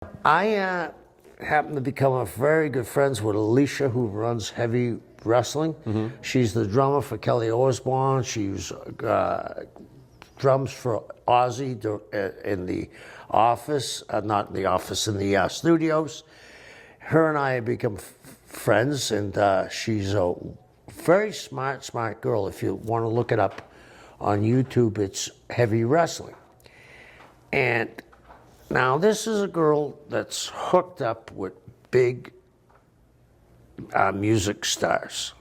I happen to become very good friends with Alicia, who runs Heavy Wrestling. Mm-hmm. She's the drummer for Kelly Osbourne. She's drums for Ozzy in the office, not in the office, in the studios. Her and I have become friends, and she's a very smart girl. If you want to look it up on YouTube, it's Heavy Wrestling. And now this is a girl that's hooked up with big music stars.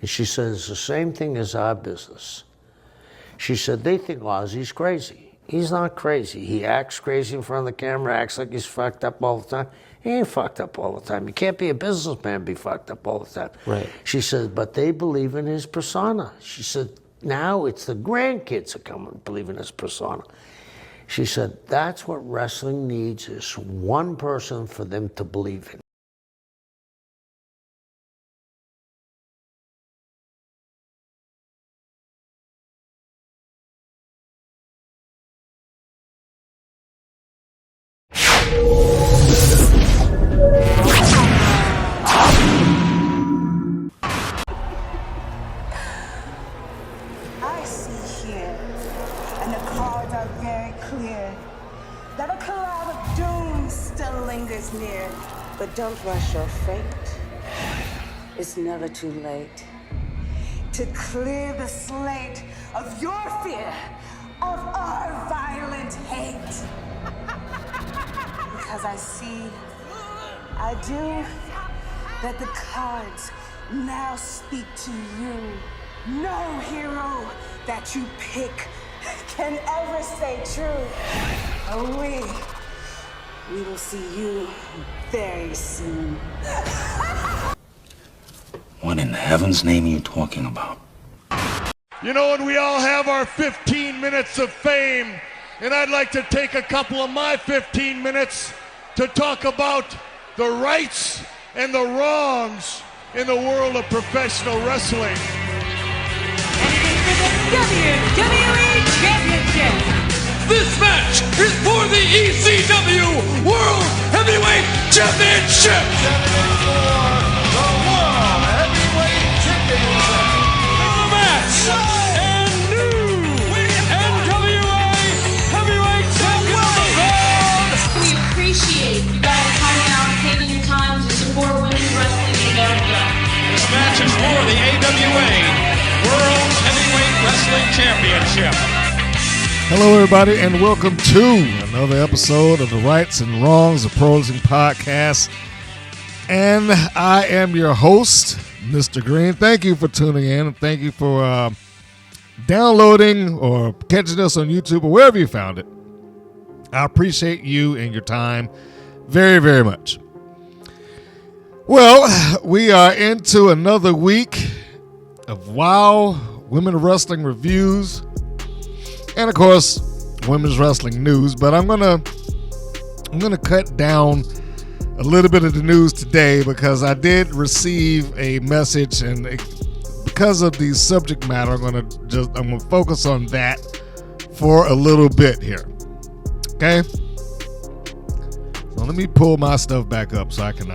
And she says the same thing as our business. She said, they think Ozzy's crazy. He's not crazy. He acts crazy in front of the camera, acts like he's fucked up all the time. He ain't fucked up all the time. You can't be a businessman and be fucked up all the time. Right. She said, but they believe in his persona. She said, now it's the grandkids that come and believe in his persona. She said, that's what wrestling needs, is one person for them to believe in. I see here, and the cards are very clear, that a cloud of doom still lingers near. But don't rush your fate. It's never too late to clear the slate of your fear, of our violent hate. Because I do, that the cards now speak to you. No hero that you pick can ever stay true. We will see you very soon. What in heaven's name are you talking about? You know, and we all have our 15 minutes of fame, and I'd like to take a couple of my 15 minutes to talk about the rights and the wrongs in the world of professional wrestling. WWE Championship. This match is for the ECW World Heavyweight Championship. The World Heavyweight Championship. The match and new NWA Heavyweight Champion of the world. We appreciate you guys coming out and taking your time to support women's wrestling in America. This match is for the AWA World Heavyweight Wrestling Championship. Hello, everybody, and welcome to another episode of the Rights and Wrongs of Pro Wrestling Podcast. And I am your host, Mr. Green. Thank you for tuning in. Thank you for downloading or catching us on YouTube or wherever you found it. I appreciate you and your time very, very much. Well, we are into another week of WOW Women Wrestling Reviews. And of course, women's wrestling news, but I'm gonna cut down a little bit of the news today because I did receive a message, and because of the subject matter, I'm gonna focus on that for a little bit here. Okay, so let me pull my stuff back up so I can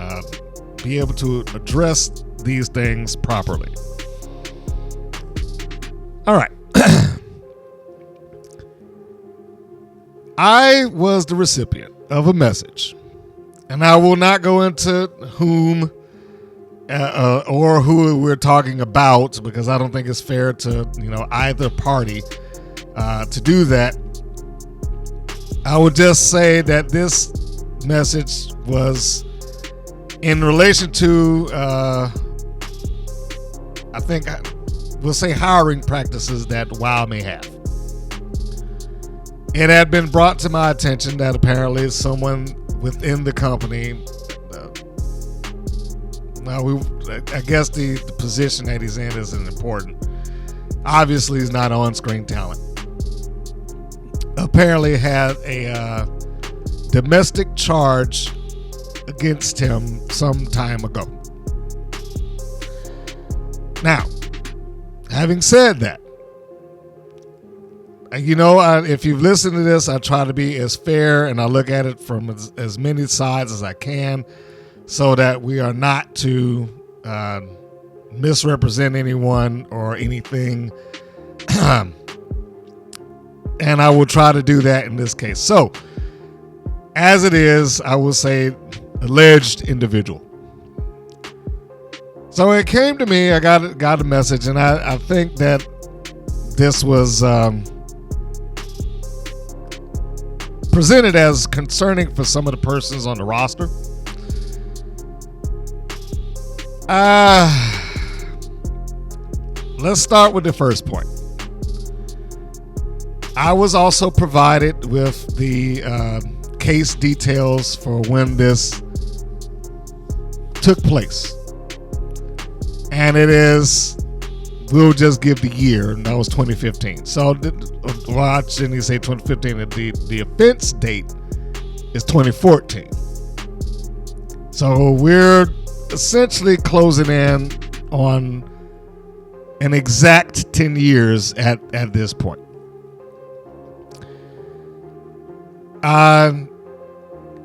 be able to address these things properly. All right. I was the recipient of a message, and I will not go into whom or who we're talking about because I don't think it's fair to either party to do that. I would just say that this message was in relation to I think we'll say hiring practices that WOW may have. It had been brought to my attention that apparently someone within the company, I guess the position that he's in isn't important. Obviously, he's not on-screen talent. Apparently had a domestic charge against him some time ago. Now, having said that, if you've listened to this, I try to be as fair and I look at it from as many sides as I can so that we are not to misrepresent anyone or anything. And I will try to do that in this case. So, as it is, I will say alleged individual. So it came to me, I got a message, and I think that this was presented as concerning for some of the persons on the roster. Let's start with the first point. I was also provided with the case details for when this took place. And it is, we'll just give the year, and that was 2015. So, I shouldn't say 2015, the offense date is 2014. So we're essentially closing in on an exact 10 years at this point.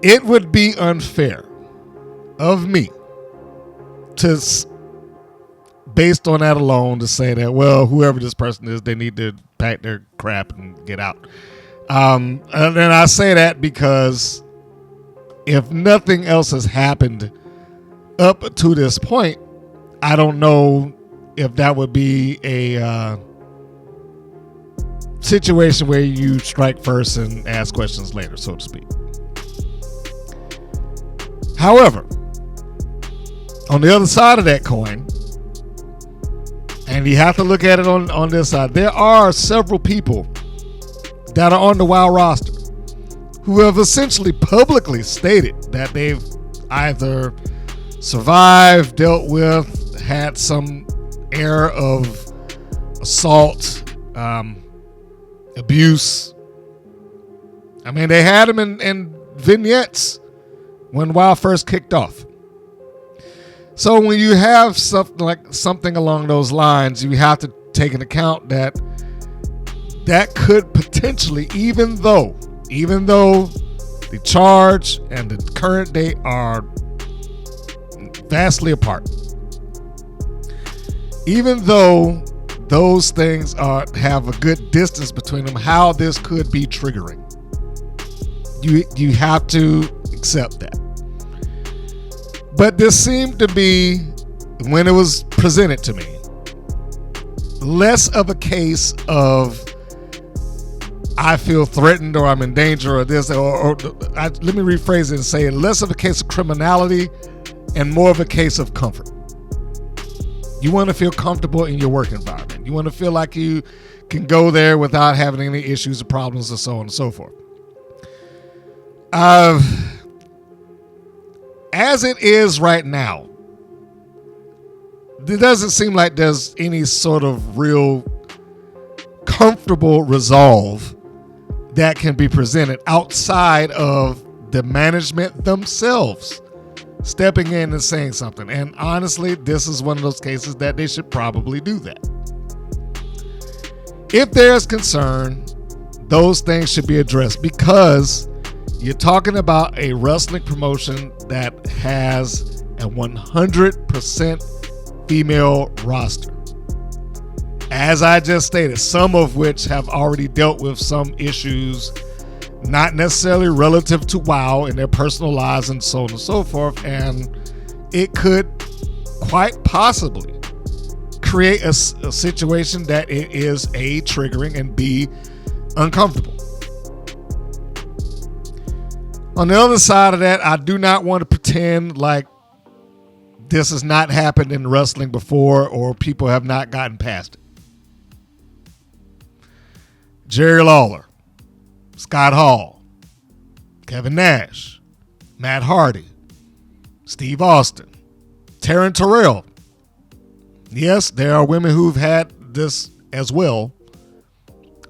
It would be unfair of me to, based on that alone, to say that, well, whoever this person is, they need to pack their crap and get out. And I say that because if nothing else has happened up to this point, I don't know if that would be a situation where you strike first and ask questions later, so to speak. However, on the other side of that coin, and you have to look at it on this side, there are several people that are on the WoW roster who have essentially publicly stated that they've either survived, dealt with, had some air of assault, abuse. I mean, they had them in vignettes when WoW first kicked off. So when you have something along those lines, you have to take into account that could potentially, even though the charge and the current date are vastly apart, even though those things have a good distance between them, how this could be triggering. You have to accept that. But this seemed to be, when it was presented to me, less of a case of I feel threatened or I'm in danger or this, let me rephrase it and say less of a case of criminality and more of a case of comfort. You want to feel comfortable in your work environment. You want to feel like you can go there without having any issues or problems and so on and so forth. As it is right now, it doesn't seem like there's any sort of real comfortable resolve that can be presented outside of the management themselves stepping in and saying something. And honestly, this is one of those cases that they should probably do that. If there's concern, those things should be addressed, because you're talking about a wrestling promotion that has a 100% female roster. As I just stated, some of which have already dealt with some issues, not necessarily relative to WoW in their personal lives and so on and so forth. And it could quite possibly create a situation that it is A, triggering, and B, uncomfortable. On the other side of that, I do not want to pretend like this has not happened in wrestling before or people have not gotten past it. Jerry Lawler, Scott Hall, Kevin Nash, Matt Hardy, Steve Austin, Taryn Terrell. Yes, there are women who've had this as well,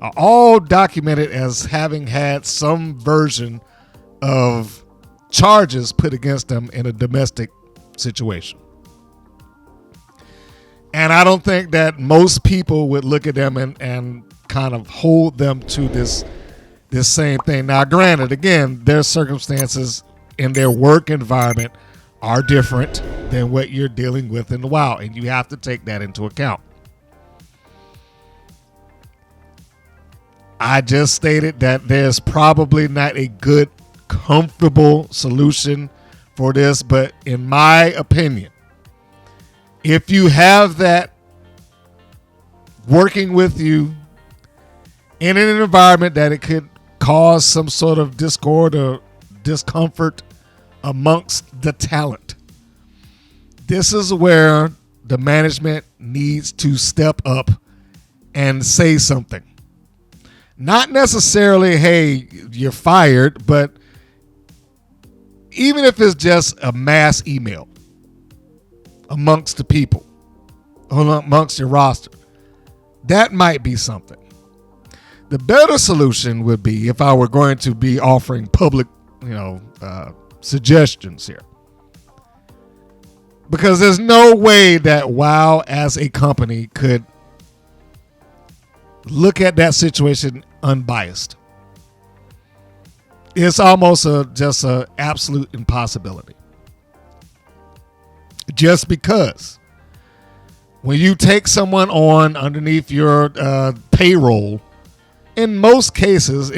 are all documented as having had some version of charges put against them in a domestic situation. And I don't think that most people would look at them and kind of hold them to this same thing. Now, granted, again, their circumstances in their work environment are different than what you're dealing with in the WoW, and you have to take that into account. I just stated that there's probably not a good, comfortable solution for this, but in my opinion, if you have that working with you in an environment that it could cause some sort of discord or discomfort amongst the talent, this is where the management needs to step up and say something. Not necessarily, hey, you're fired, but even if it's just a mass email amongst the people, amongst your roster, that might be something. The better solution would be if I were going to be offering public, suggestions here. Because there's no way that WoW as a company could look at that situation unbiased. It's almost just an absolute impossibility. Just because when you take someone on underneath your payroll, in most cases, I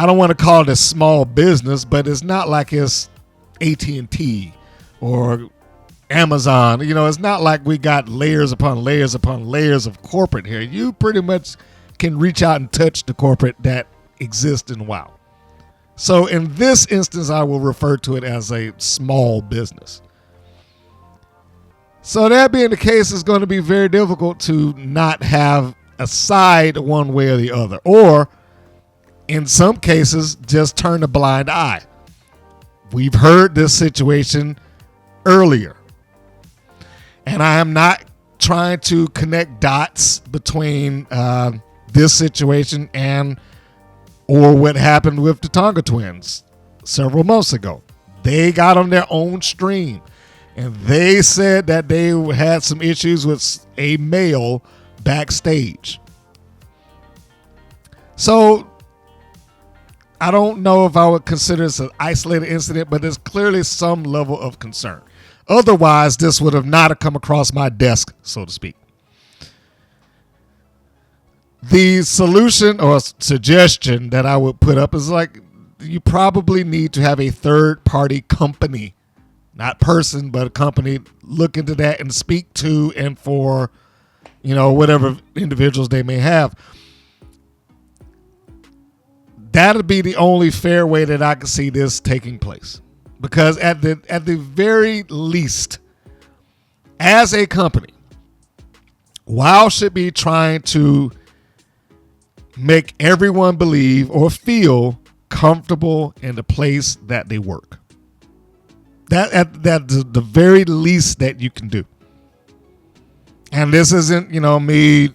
don't want to call it a small business, but it's not like it's AT&T or Amazon. It's not like we got layers upon layers upon layers of corporate here. You pretty much can reach out and touch the corporate that exists in WoW. So in this instance, I will refer to it as a small business. So that being the case, it's going to be very difficult to not have a side one way or the other, or in some cases, just turn a blind eye. We've heard this situation earlier, and I am not trying to connect dots between this situation or what happened with the Tonga twins several months ago. They got on their own stream, and they said that they had some issues with a male backstage. So I don't know if I would consider this an isolated incident, but there's clearly some level of concern. Otherwise, this would have not come across my desk, so to speak. The solution or suggestion that I would put up is like, you probably need to have a third-party company, not person, but a company, look into that and speak to and for, whatever individuals they may have. That'd be the only fair way that I can see this taking place. Because at the very least, as a company, WoW should be trying to make everyone believe or feel comfortable in the place that they work. That's the very least that you can do. And this isn't, me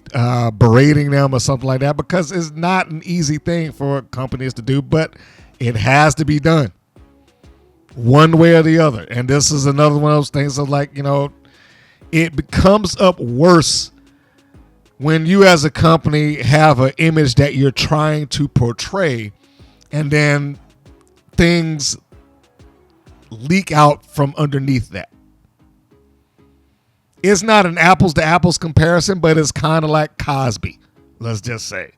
berating them or something like that, because it's not an easy thing for companies to do, but it has to be done one way or the other. And this is another one of those things of like, it becomes up worse when you as a company have an image that you're trying to portray, and then things leak out from underneath that. It's not an apples to apples comparison, but it's kind of like Cosby, let's just say.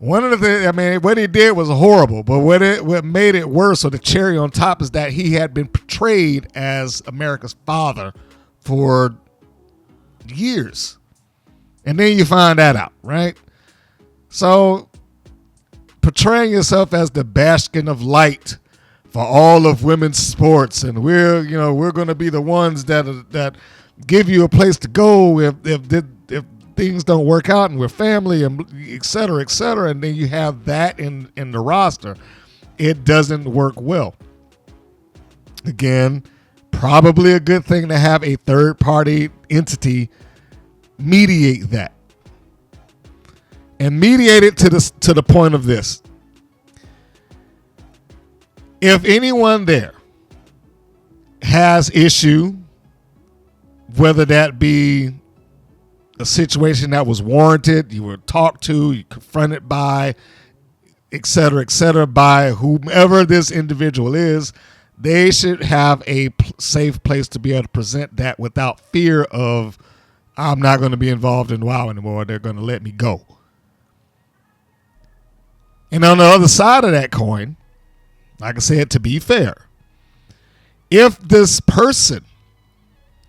One of the things, what he did was horrible, but what made it worse, or the cherry on top, is that he had been portrayed as America's father for years. And then you find that out, right? So portraying yourself as the bastion of light for all of women's sports, and we're going to be the ones that give you a place to go if things don't work out, and we're family, and et cetera, and then you have that in the roster, it doesn't work well. Again, probably a good thing to have a third-party entity mediate that, and mediate it to the point of this. If anyone there has issue, whether that be a situation that was warranted, you were talked to, you confronted by, et cetera, by whomever this individual is, they should have a safe place to be able to present that without fear of, I'm not going to be involved in WoW anymore. They're going to let me go. And on the other side of that coin, like I said, to be fair, if this person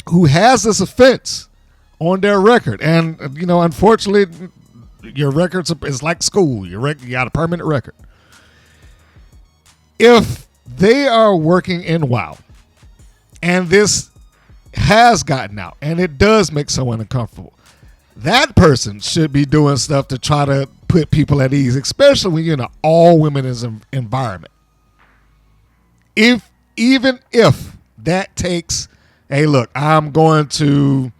who has this offense on their record, and unfortunately, your records is like school. You got a permanent record. If they are working in WoW, and this has gotten out, and it does make someone uncomfortable, that person should be doing stuff to try to put people at ease, especially when you're in an all-women's environment. Even if that takes, hey, look, I'm going to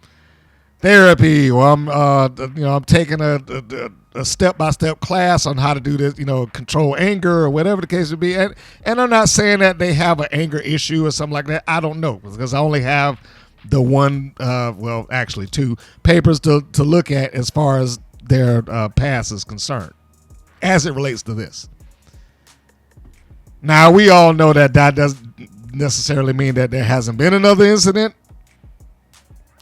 therapy, or I'm taking a step-by-step class on how to do this, control anger or whatever the case would be. And I'm not saying that they have an anger issue or something like that. I don't know, because I only have the one, actually two papers to look at as far as their past is concerned, as it relates to this. Now, we all know that doesn't necessarily mean that there hasn't been another incident.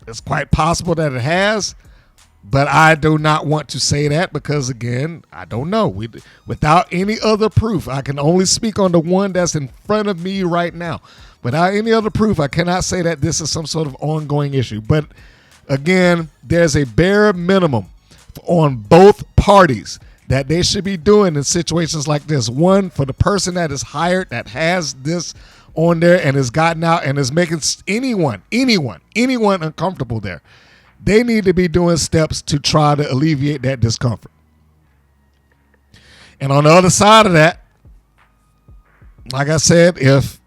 It's quite possible that it has, but I do not want to say that because, again, I don't know. Without any other proof, I can only speak on the one that's in front of me right now. Without any other proof, I cannot say that this is some sort of ongoing issue. But, again, there's a bare minimum on both parties that they should be doing in situations like this. One, for the person that is hired that has this on there and has gotten out and is making anyone uncomfortable there, they need to be doing steps to try to alleviate that discomfort. And on the other side of that, like I said, if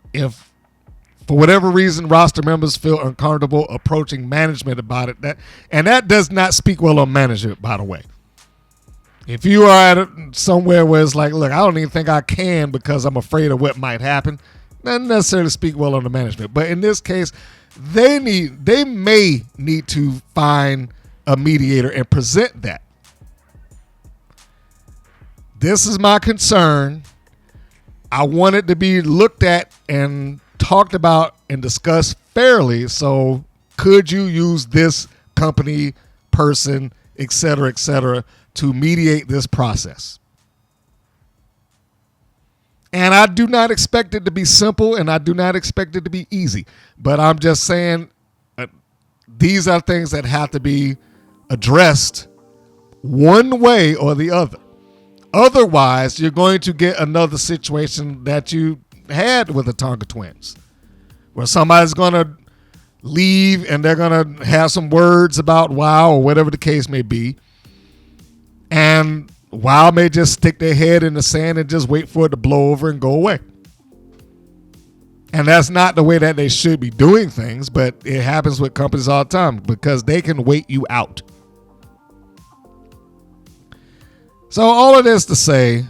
for whatever reason roster members feel uncomfortable approaching management about it, that does not speak well on management, by the way. If you are at somewhere where it's like, look, I don't even think I can because I'm afraid of what might happen, doesn't necessarily speak well on the management. But in this case, they may need to find a mediator and present that. This is my concern. I want it to be looked at and talked about and discussed fairly. So could you use this company, person, et cetera, to mediate this process? And I do not expect it to be simple, and I do not expect it to be easy. But I'm just saying these are things that have to be addressed one way or the other. Otherwise, you're going to get another situation that you had with the Tonga twins, where somebody's going to leave and they're going to have some words about WoW or whatever the case may be. And WoW may just stick their head in the sand and just wait for it to blow over and go away. And that's not the way that they should be doing things, but it happens with companies all the time because they can wait you out. So all of this to say,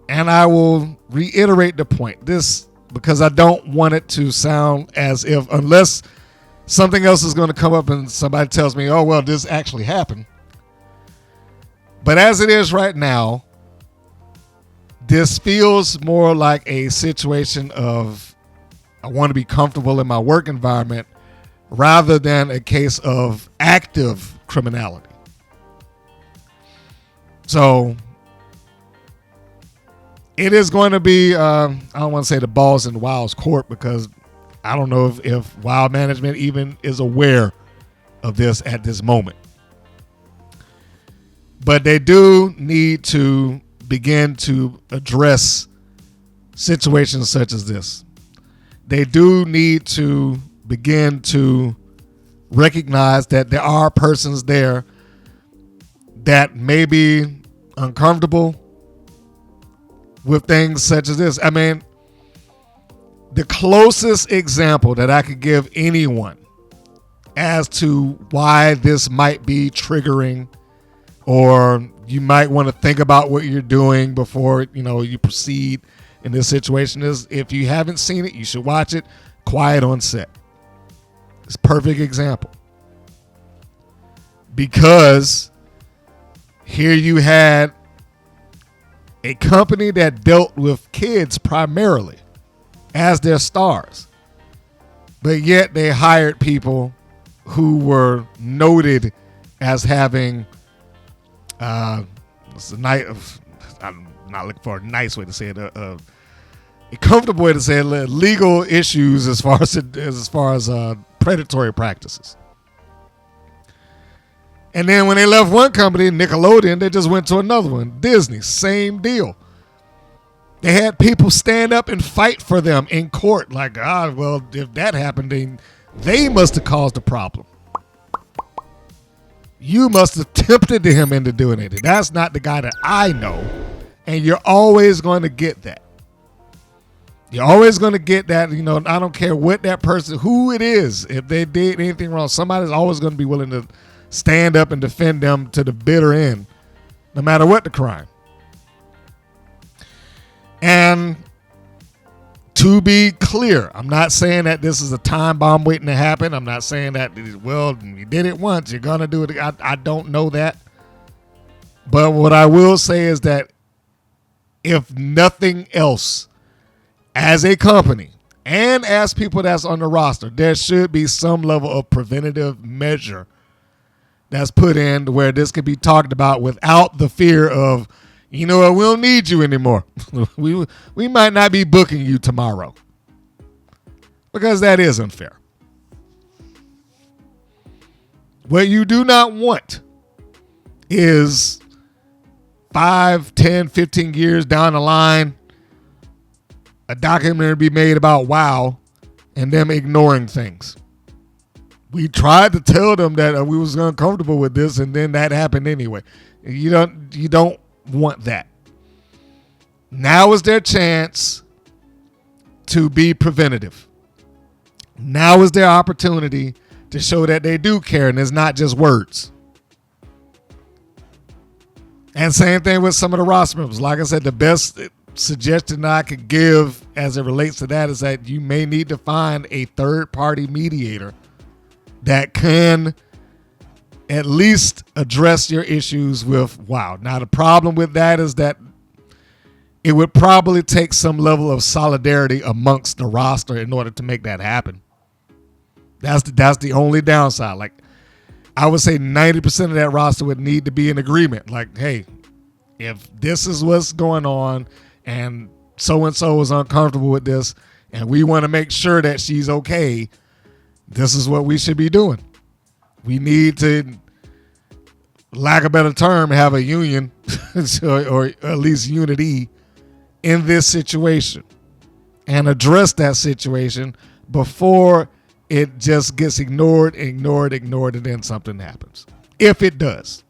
and I will reiterate the point, this because I don't want it to sound as if, unless something else is going to come up and somebody tells me, oh, well, this actually happened. But as it is right now, this feels more like a situation of I want to be comfortable in my work environment rather than a case of active criminality. So it is going to be, I don't want to say the ball's in WoW's court because I don't know if WoW management even is aware of this at this moment. But they do need to begin to address situations such as this. They do need to begin to recognize that there are persons there that may be uncomfortable with things such as this. I mean, the closest example that I could give anyone as to why this might be triggering, or you might want to think about what you're doing before you proceed in this situation, is if you haven't seen it, you should watch it. Quiet on Set. It's a perfect example. because here you had a company that dealt with kids primarily as their stars, but yet they hired people who were noted as having I'm not looking for a nice way to say it, a comfortable way to say it, legal issues as far as predatory practices. And then when they left one company, Nickelodeon, they just went to another one. Disney, same deal. They had people stand up and fight for them in court. Like, well, if that happened, then they must have caused a problem. You must have tempted him into doing it. That's not the guy that I know. And you're always going to get that. You're always going to get that. You know, I don't care what that person, who it is, if they did anything wrong, somebody's always going to be willing to stand up and defend them to the bitter end, no matter what the crime. And to be clear, I'm not saying that this is a time bomb waiting to happen. I'm not saying that, well, you did it once, you're going to do it. I don't know that. But what I will say is that if nothing else, as a company and as people that's on the roster, there should be some level of preventative measure that's put in where this can be talked about without the fear of, you know what, we don't need you anymore. we might not be booking you tomorrow. Because that is unfair. What you do not want is 5, 10, 15 years down the line, a documentary be made about WoW and them ignoring things. We tried to tell them that we was uncomfortable with this, and then that happened anyway. You don't want that. Now is their chance to be preventative. Now is their opportunity to show that they do care, and it's not just words. And same thing with some of the roster members. Like I said, the best suggestion I could give as it relates to that is that you may need to find a third-party mediator that can at least address your issues with WoW. Now, the problem with that is that it would probably take some level of solidarity amongst the roster in order to make that happen. That's the only downside. Like, I would say 90% of that roster would need to be in agreement. Like, hey, if this is what's going on and so-and-so is uncomfortable with this and we want to make sure that she's okay, this is what we should be doing. We need to, lack of a better term, have a union or at least unity in this situation and address that situation before it just gets ignored, and then something happens. If it does,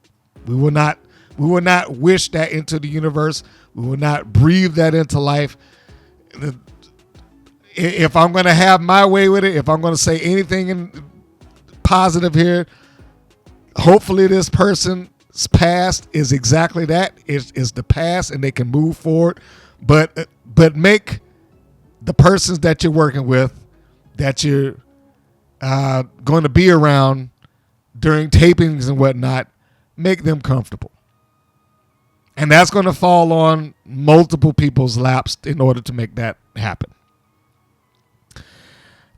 we will not wish that into the universe. We will not breathe that into life. If I'm going to have my way with it, if I'm going to say anything positive here, hopefully this person's past is exactly that. It's the past and they can move forward. But make the persons that you're working with, that you're going to be around during tapings and whatnot, make them comfortable. And that's going to fall on multiple people's laps in order to make that happen.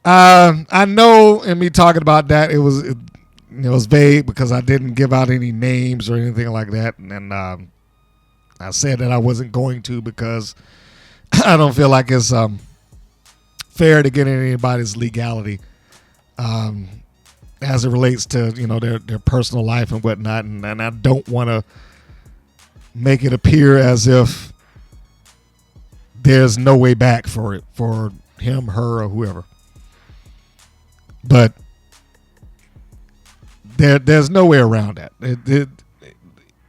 I know in me talking about that, it was vague because I didn't give out any names or anything like that. And I said that I wasn't going to because I don't feel like it's fair to get in anybody's legality as it relates to, their personal life and whatnot. And I don't want to make it appear as if there's no way back for it, for him, her, or whoever. But there's no way around that.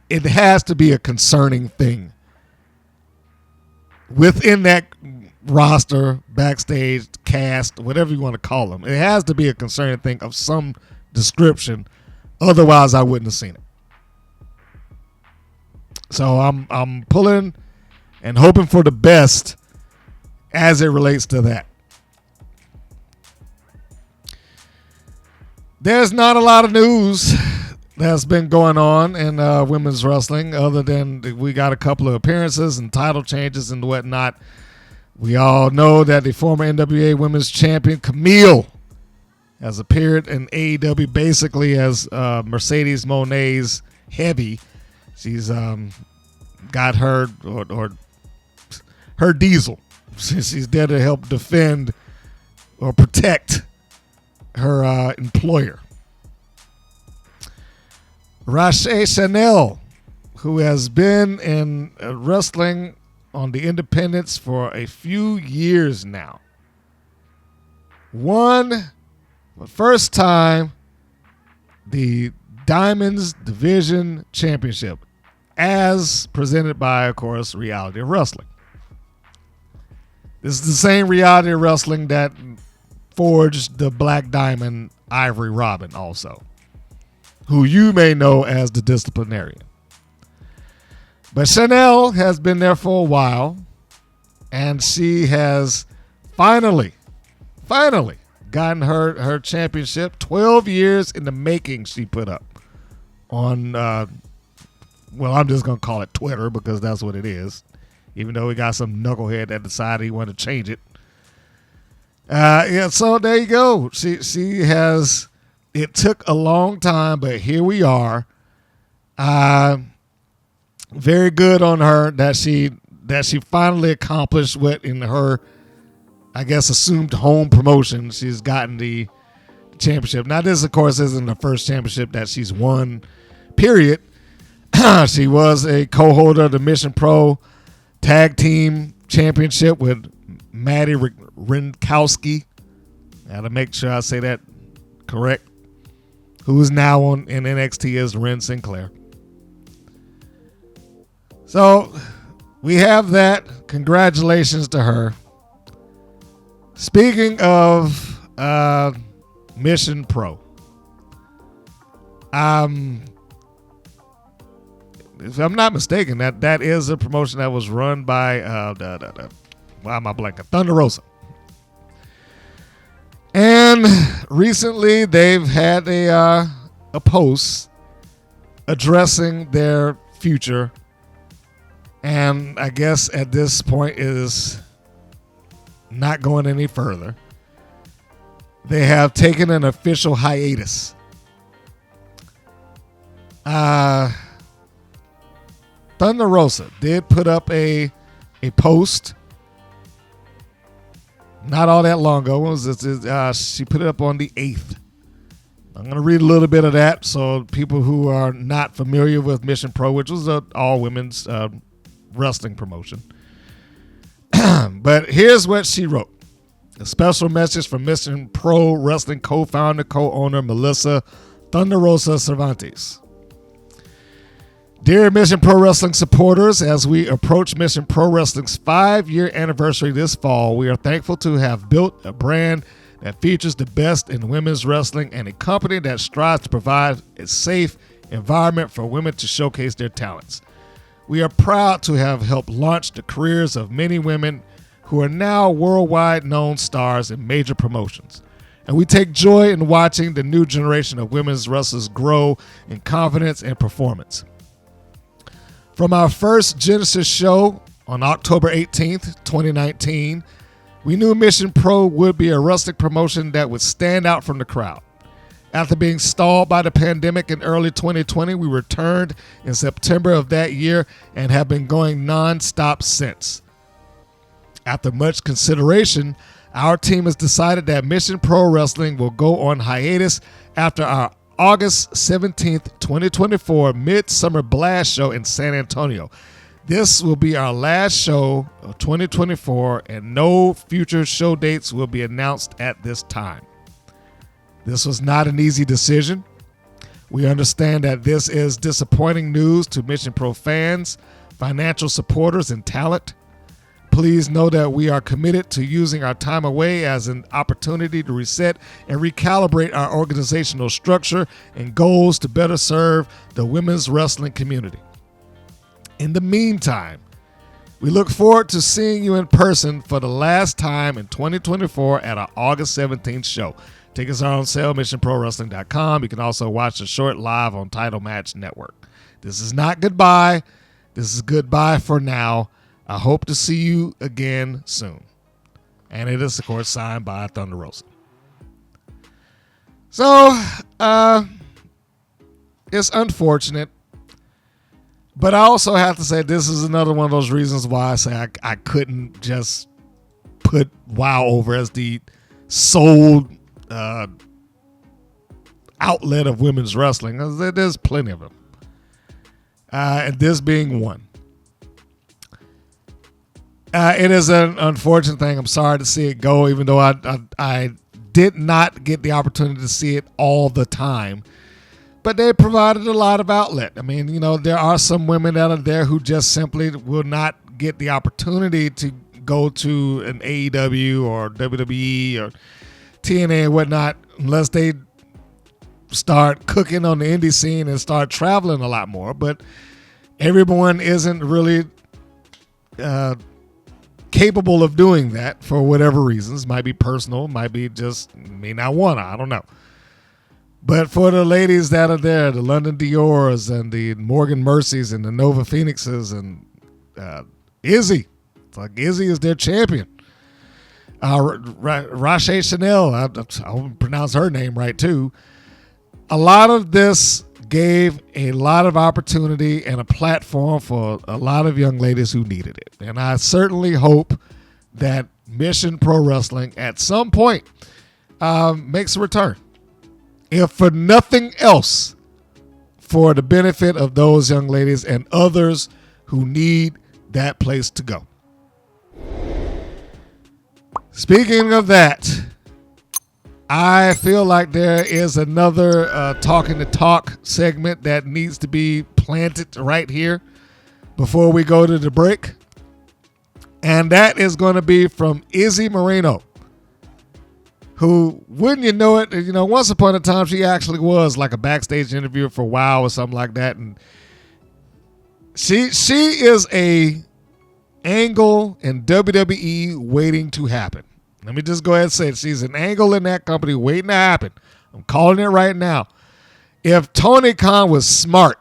It has to be a concerning thing within that roster, backstage, cast, whatever you want to call them. It has to be a concerning thing of some description. Otherwise, I wouldn't have seen it. So I'm pulling and hoping for the best as it relates to that. There's not a lot of news that's been going on in women's wrestling, other than we got a couple of appearances and title changes and whatnot. We all know that the former NWA Women's Champion Camille has appeared in AEW basically as Mercedes Moné's heavy. She's got her or her diesel. She's there to help defend or protect her employer. Rache Chanel, who has been in wrestling on the independents for a few years now, won for the first time the Diamonds Division Championship, as presented by, of course, Reality of Wrestling. This is the same Reality of Wrestling that forged the Black Diamond Ivory Robin also, who you may know as the Disciplinarian. But Chanel has been there for a while, and she has finally gotten her championship. 12 years in the making she put up on, well, I'm just going to call it Twitter because that's what it is, even though we got some knucklehead that decided he wanted to change it. Yeah, so there you go. She has... It took a long time, but here we are. Very good on her that she finally accomplished what in her, I guess, assumed home promotion. She's gotten the championship. Now, this, of course, isn't the first championship that she's won, period. She was a co-holder of the Mission Pro Tag Team Championship with Maddie Rinkowski. I got to make sure I say that correct. Who is now in NXT as Ren Sinclair. So we have that. Congratulations to her. Speaking of Mission Pro, if I'm not mistaken, that is a promotion that was run by why am I blanking? Thunder Rosa. And recently they've had a post addressing their future, and I guess at this point is not going any further. They have taken an official hiatus. Thunder Rosa did put up a post not all that long ago. She put it up on the 8th. I'm going to read a little bit of that so people who are not familiar with Mission Pro, which was an all-women's wrestling promotion. But here's what she wrote. A special message from Mission Pro Wrestling co-founder, co-owner Melissa Thunder Rosa Cervantes. Dear Mission Pro Wrestling supporters, as we approach Mission Pro Wrestling's 5-year anniversary this fall, we are thankful to have built a brand that features the best in women's wrestling and a company that strives to provide a safe environment for women to showcase their talents. We are proud to have helped launch the careers of many women who are now worldwide known stars in major promotions. And we take joy in watching the new generation of women's wrestlers grow in confidence and performance. From our first Genesis show on October 18th, 2019, we knew Mission Pro would be a wrestling promotion that would stand out from the crowd. After being stalled by the pandemic in early 2020, we returned in September of that year and have been going non-stop since. After much consideration, our team has decided that Mission Pro Wrestling will go on hiatus after our August 17th, 2024 Midsummer Blast show in San Antonio. This will be our last show of 2024, and no future show dates will be announced at this time. This was not an easy decision. We understand that this is disappointing news to Mission Pro fans, financial supporters, and talent. Please know that we are committed to using our time away as an opportunity to reset and recalibrate our organizational structure and goals to better serve the women's wrestling community. In the meantime, we look forward to seeing you in person for the last time in 2024 at our August 17th show. Tickets are on sale, missionprowrestling.com. You can also watch the short live on Title Match Network. This is not goodbye. This is goodbye for now. I hope to see you again soon. And it is, of course, signed by Thunder Rosa. So, it's unfortunate. But I also have to say this is another one of those reasons why I say I couldn't just put WoW over as the sole outlet of women's wrestling. There's plenty of them. And this being one. It is an unfortunate thing. I'm sorry to see it go, even though I did not get the opportunity to see it all the time. But they provided a lot of outlet. I mean, you know, there are some women that are there who just simply will not get the opportunity to go to an AEW or WWE or TNA and whatnot unless they start cooking on the indie scene and start traveling a lot more. But everyone isn't really capable of doing that for whatever reasons. Might be personal, might be just may not want to. I don't know. But for the ladies that are there, the London Dior's and the Morgan Mercy's and the Nova Phoenixes and Izzy, it's like Izzy is their champion. Rache Chanel, I'll pronounce her name right too. A lot of this gave a lot of opportunity and a platform for a lot of young ladies who needed it. And I certainly hope that Mission Pro Wrestling at some point makes a return. If for nothing else, for the benefit of those young ladies and others who need that place to go. Speaking of that, I feel like there is another Talking the Talk segment that needs to be planted right here before we go to the break. And that is going to be from Izzy Moreno, who, wouldn't you know it, you know, once upon a time she actually was like a backstage interviewer for WoW or something like that. And she is a angle in WWE waiting to happen. Let me just go ahead and say it. She's an angle in that company waiting to happen. I'm calling it right now. If Tony Khan was smart,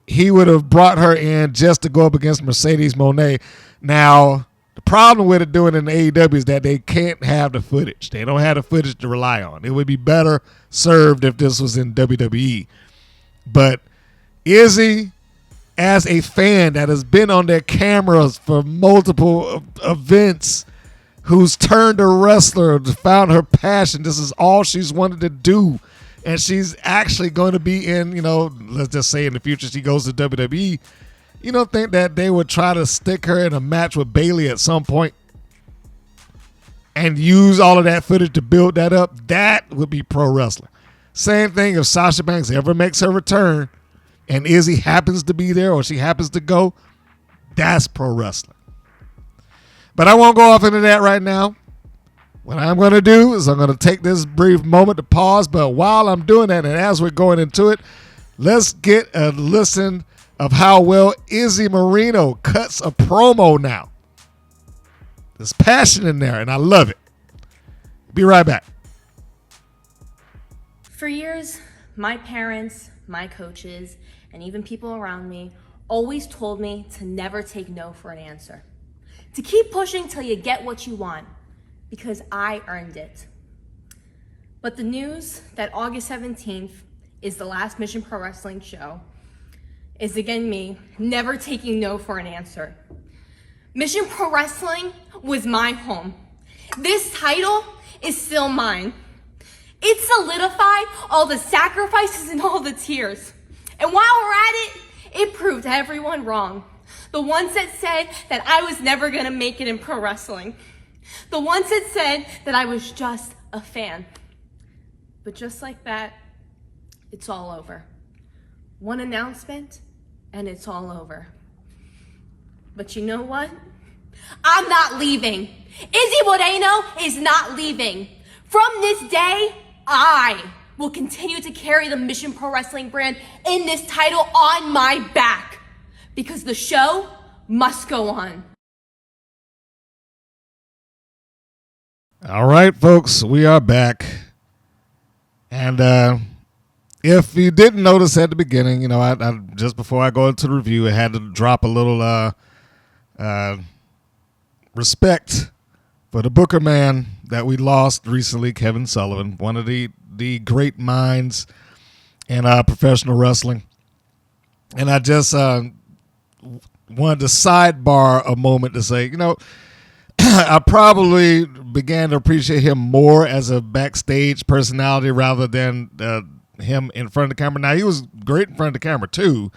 he would have brought her in just to go up against Mercedes Moné. Now, the problem with it doing it in AEW is that they can't have the footage. They don't have the footage to rely on. It would be better served if this was in WWE. But Izzy, as a fan that has been on their cameras for multiple events, who's turned a wrestler, found her passion, this is all she's wanted to do. And she's actually going to be in, you know, let's just say in the future she goes to WWE. You don't think that they would try to stick her in a match with Bayley at some point and use all of that footage to build that up? That would be pro wrestling. Same thing if Sasha Banks ever makes her return and Izzy happens to be there or she happens to go, that's pro wrestling. But I won't go off into that right now. What I'm going to do is I'm going to take this brief moment to pause. But while I'm doing that, and as we're going into it, let's get a listen of how well Izzy Moreno cuts a promo now. There's passion in there, and I love it. Be right back. For years, my parents, my coaches, and even people around me always told me to never take no for an answer. To keep pushing till you get what you want, because I earned it. But the news that August 17th is the last Mission Pro Wrestling show is again me never taking no for an answer. Mission Pro Wrestling was my home. This title is still mine. It solidified all the sacrifices and all the tears. And while we're at it, it proved everyone wrong. The ones that said that I was never gonna make it in pro wrestling. The ones that said that I was just a fan. But just like that, it's all over. One announcement, and it's all over. But you know what? I'm not leaving. Izzy Moreno is not leaving. From this day, I will continue to carry the Mission Pro Wrestling brand in this title on my back. Because the show must go on. All right, folks, we are back. And if you didn't notice at the beginning, you know, I just before I go into the review, I had to drop a little respect for the Booker man that we lost recently, Kevin Sullivan, one of the great minds in professional wrestling. And I just wanted to sidebar a moment to say, you know, I probably began to appreciate him more as a backstage personality rather than him in front of the camera. Now, he was great in front of the camera, too.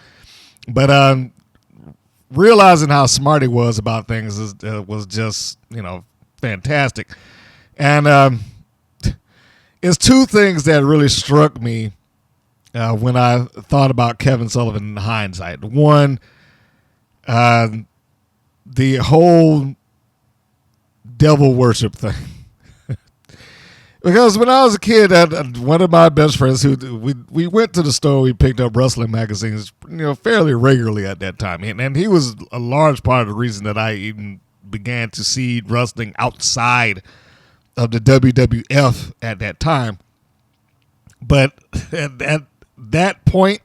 But realizing how smart he was about things was just, you know, fantastic. And it's two things that really struck me when I thought about Kevin Sullivan in hindsight. One, the whole devil worship thing. Because when I was a kid, one of my best friends, we went to the store, we picked up wrestling magazines, you know, fairly regularly at that time, and he was a large part of the reason that I even began to see wrestling outside of the WWF at that time. But at that point,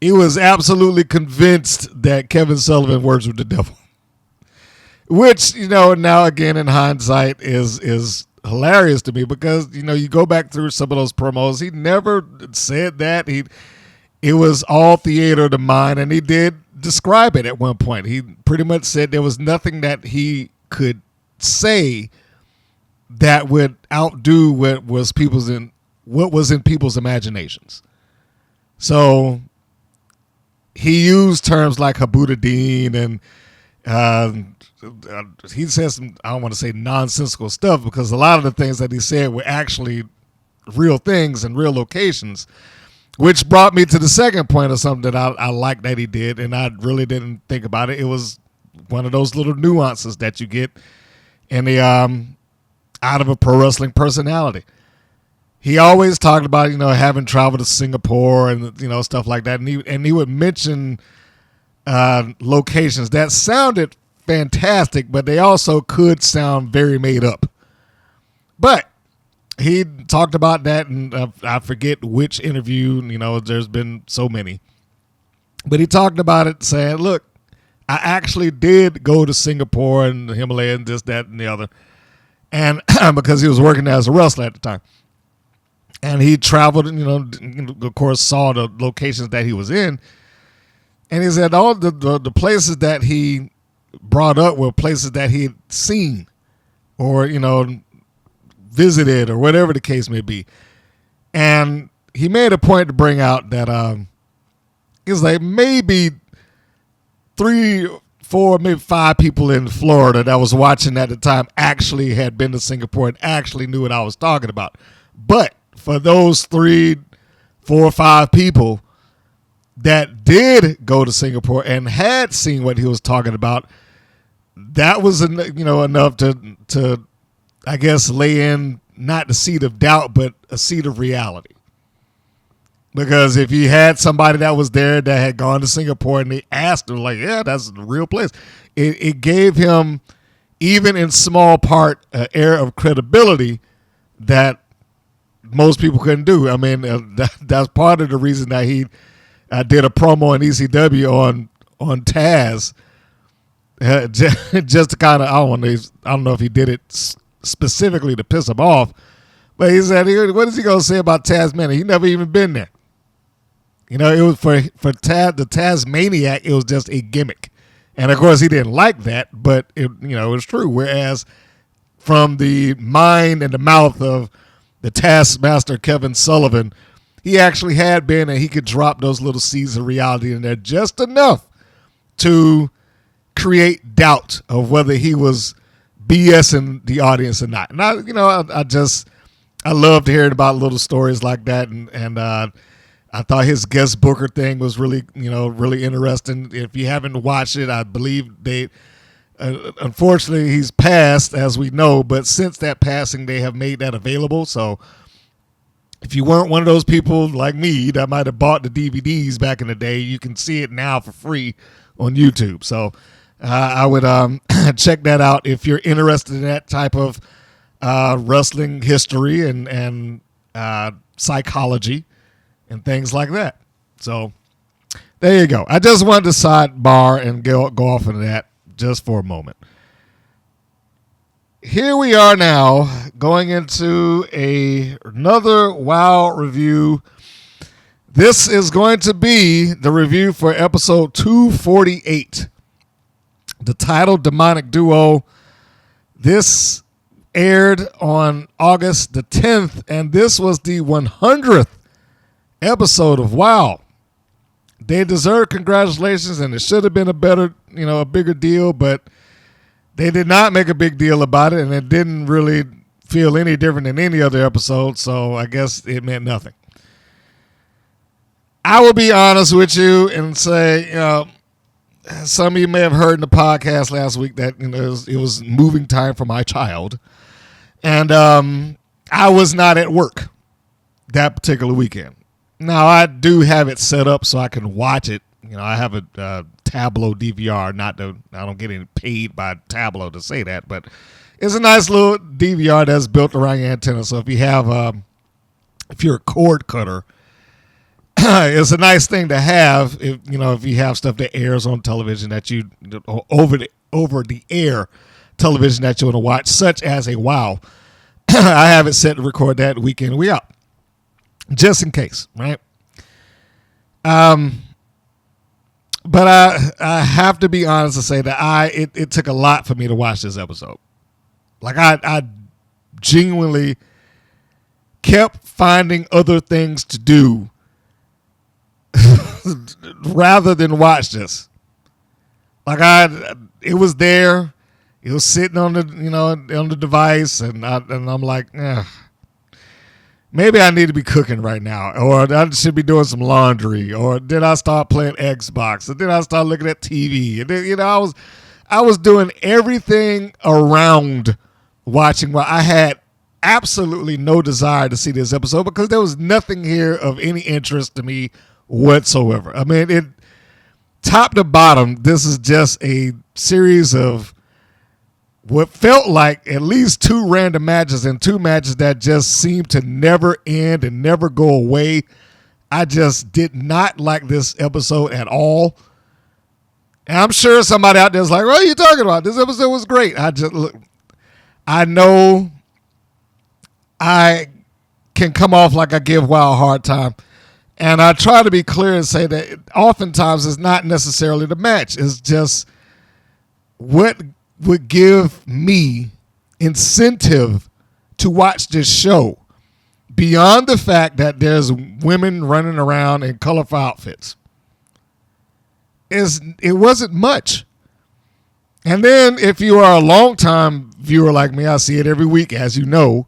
he was absolutely convinced that Kevin Sullivan works with the devil. Which, you know, now again in hindsight is hilarious to me because, you know, you go back through some of those promos, he never said that. It was all theater of the mind, and he did describe it at one point. He pretty much said there was nothing that he could say that would outdo what was in people's imaginations. So he used terms like Habuda Dean and he says some, I don't want to say nonsensical stuff because a lot of the things that he said were actually real things and real locations, which brought me to the second point of something that I like that he did, and I really didn't think about it. It was one of those little nuances that you get in the out of a pro wrestling personality. He always talked about, you know, having traveled to Singapore and, you know, stuff like that, and he would mention locations that sounded fantastic, but they also could sound very made up. But he talked about that, and I forget which interview, you know, there's been so many. But he talked about it saying, look, I actually did go to Singapore and the Himalaya and this, that, and the other. And because he was working as a wrestler at the time. And he traveled and, you know, of course, saw the locations that he was in. And he said all the places that he brought up were places that he had seen or, you know, visited or whatever the case may be. And he made a point to bring out that it was like maybe 3, 4, maybe 5 people in Florida that was watching at the time actually had been to Singapore and actually knew what I was talking about. But for those 3, 4, 5 people that did go to Singapore and had seen what he was talking about, that was, you know, enough to I guess lay in not the seed of doubt, but a seed of reality. Because if you had somebody that was there that had gone to Singapore and they asked him, like, yeah, that's the real place, it gave him, even in small part, an air of credibility that most people couldn't do. I mean, that's part of the reason that he did a promo on ECW on Taz, just to kind of, I don't know if he did it specifically to piss him off, but he said, what is he going to say about Tasmania? He never even been there. You know, it was for the Tasmaniac, it was just a gimmick. And of course he didn't like that, but it was true. Whereas from the mind and the mouth of the Taskmaster Kevin Sullivan, he actually had been, and he could drop those little seeds of reality in there just enough to create doubt of whether he was BSing the audience or not. And I loved hearing about little stories like that, and I thought his guest booker thing was really interesting. If you haven't watched it, I believe they, unfortunately, he's passed, as we know, but since that passing, they have made that available. So if you weren't one of those people like me that might have bought the DVDs back in the day, you can see it now for free on YouTube. So I would check that out if you're interested in that type of wrestling history and psychology and things like that. So there you go. I just wanted to sidebar and go off into that just for a moment. Here we are now going into another WoW review. This is going to be the review for episode 248. The title, Demonic Duo. This aired on August the 10th, and this was the 100th episode of WoW. They deserve congratulations, and it should have been a bigger deal, but they did not make a big deal about it, and it didn't really feel any different than any other episode, so I guess it meant nothing. I will be honest with you and say, some of you may have heard in the podcast last week that it was moving time for my child, and I was not at work that particular weekend. Now I do have it set up so I can watch it. I have a Tableau DVR. I don't get any paid by Tableau to say that, but it's a nice little DVR that's built around your antenna. So if you have, if you're a cord cutter, it's a nice thing to have. If you have stuff that airs on television that you over the air television that you want to watch, such as a WoW. I have it set to record that week in, week out, just in case, right? But I have to be honest and say that it took a lot for me to watch this episode. Like I genuinely kept finding other things to do rather than watch this. Like it was there, it was sitting on the device, and I'm like, maybe I need to be cooking right now, or I should be doing some laundry, or did I start playing Xbox, or did I start looking at TV? And then, I was doing everything around watching. Well, I had absolutely no desire to see this episode because there was nothing here of any interest to me whatsoever. I mean, it top to bottom, this is just a series of what felt like at least two random matches, and two matches that just seemed to never end and never go away. I just did not like this episode at all. And I'm sure somebody out there is like, what are you talking about? This episode was great. I know I can come off like I give WoW a hard time. And I try to be clear and say that oftentimes it's not necessarily the match. It's just what would give me incentive to watch this show beyond the fact that there's women running around in colorful outfits. It wasn't much. And then if you are a longtime viewer like me, I see it every week, as you know.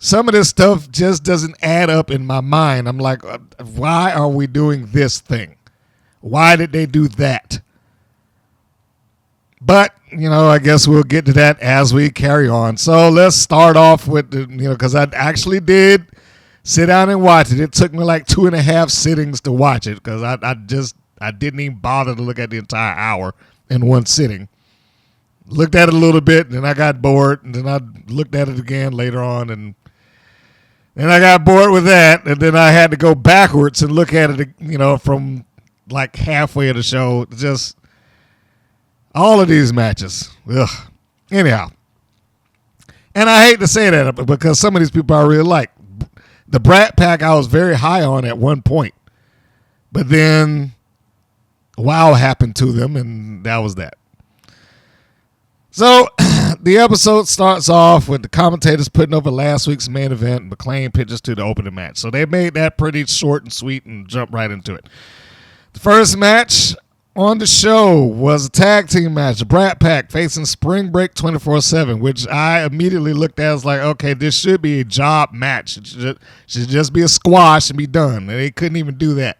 Some of this stuff just doesn't add up in my mind. I'm like, why are we doing this thing? Why did they do that? But, I guess we'll get to that as we carry on. So let's start off with, because I actually did sit down and watch it. It took me like 2.5 sittings to watch it because I didn't even bother to look at the entire hour in one sitting. Looked at it a little bit, and then I got bored, and then I looked at it again later on, and then I got bored with that, and then I had to go backwards and look at it, from like halfway of the show. Just all of these matches. Ugh. Anyhow. And I hate to say that because some of these people I really like. The Brat Pack I was very high on at one point. But then WoW happened to them, and that was that. So the episode starts off with the commentators putting over last week's main event and McLean pitches to the opening match. So they made that pretty short and sweet and jumped right into it. The first match on the show was a tag team match. The Brat Pack facing Spring Break 24/7, which I immediately looked at as like, okay, this should be a job match. It should just be a squash and be done. And they couldn't even do that.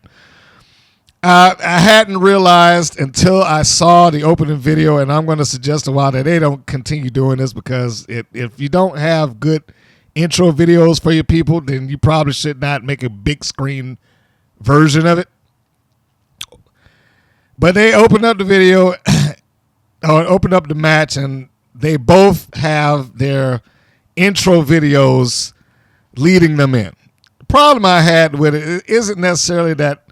I hadn't realized until I saw the opening video, and I'm going to suggest a while that they don't continue doing this because if you don't have good intro videos for your people, then you probably should not make a big screen version of it. But they opened up the video, or opened up the match, and they both have their intro videos leading them in. The problem I had with it isn't necessarily that.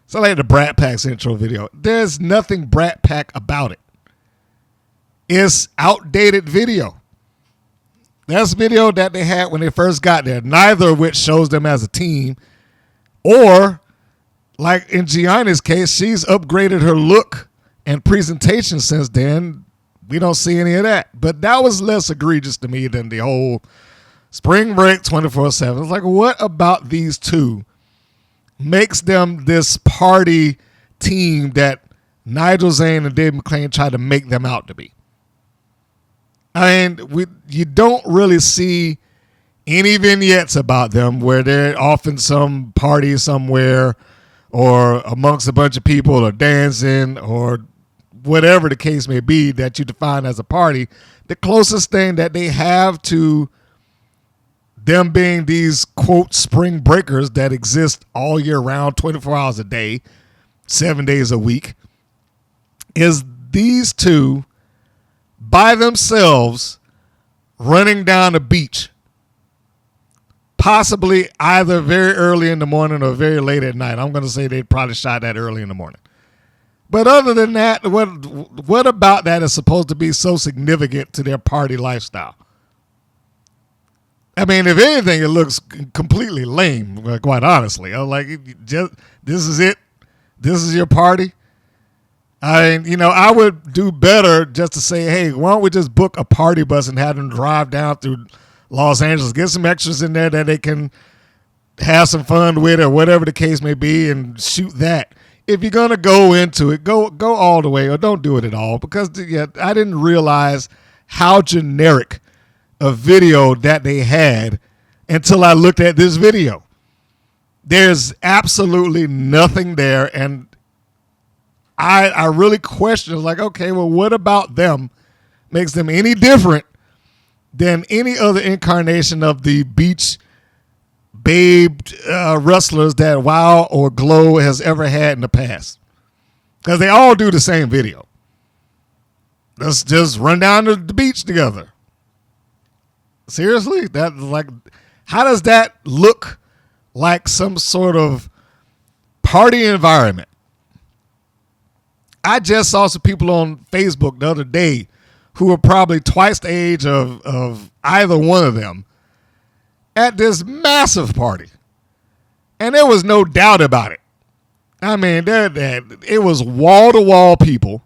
It's not like the Brat Pack's intro video. There's nothing Brat Pack about it. It's outdated video. That's video that they had when they first got there, neither of which shows them as a team. Or, like in Gianna's case, she's upgraded her look and presentation since then. We don't see any of that. But that was less egregious to me than the whole spring break 24/7. It's like, what about these two makes them this party team that Nigel Zane and Dave McClain try to make them out to be? I mean, you don't really see any vignettes about them where they're off in some party somewhere or amongst a bunch of people or dancing or whatever the case may be that you define as a party. The closest thing that they have to them being these, quote, spring breakers that exist all year round, 24 hours a day, 7 days a week, is these two by themselves running down a beach, possibly either very early in the morning or very late at night. I'm going to say they probably shot that early in the morning. But other than that, what about that is supposed to be so significant to their party lifestyle? I mean, if anything, it looks completely lame, quite honestly. I'm like, just, this is it? This is your party? I mean, I would do better just to say, hey, why don't we just book a party bus and have them drive down through Los Angeles, get some extras in there that they can have some fun with or whatever the case may be and shoot that. If you're going to go into it, go all the way or don't do it at all, because I didn't realize how generic a video that they had until I looked at this video. There's absolutely nothing there, and I really question, like, okay, well, what about them makes them any different than any other incarnation of the beach babe wrestlers that WoW or Glow has ever had in the past? Because they all do the same video. Let's just run down to the beach together. Seriously? How does that look like some sort of party environment? I just saw some people on Facebook the other day who were probably twice the age of either one of them at this massive party. And there was no doubt about it. I mean, it was wall-to-wall people,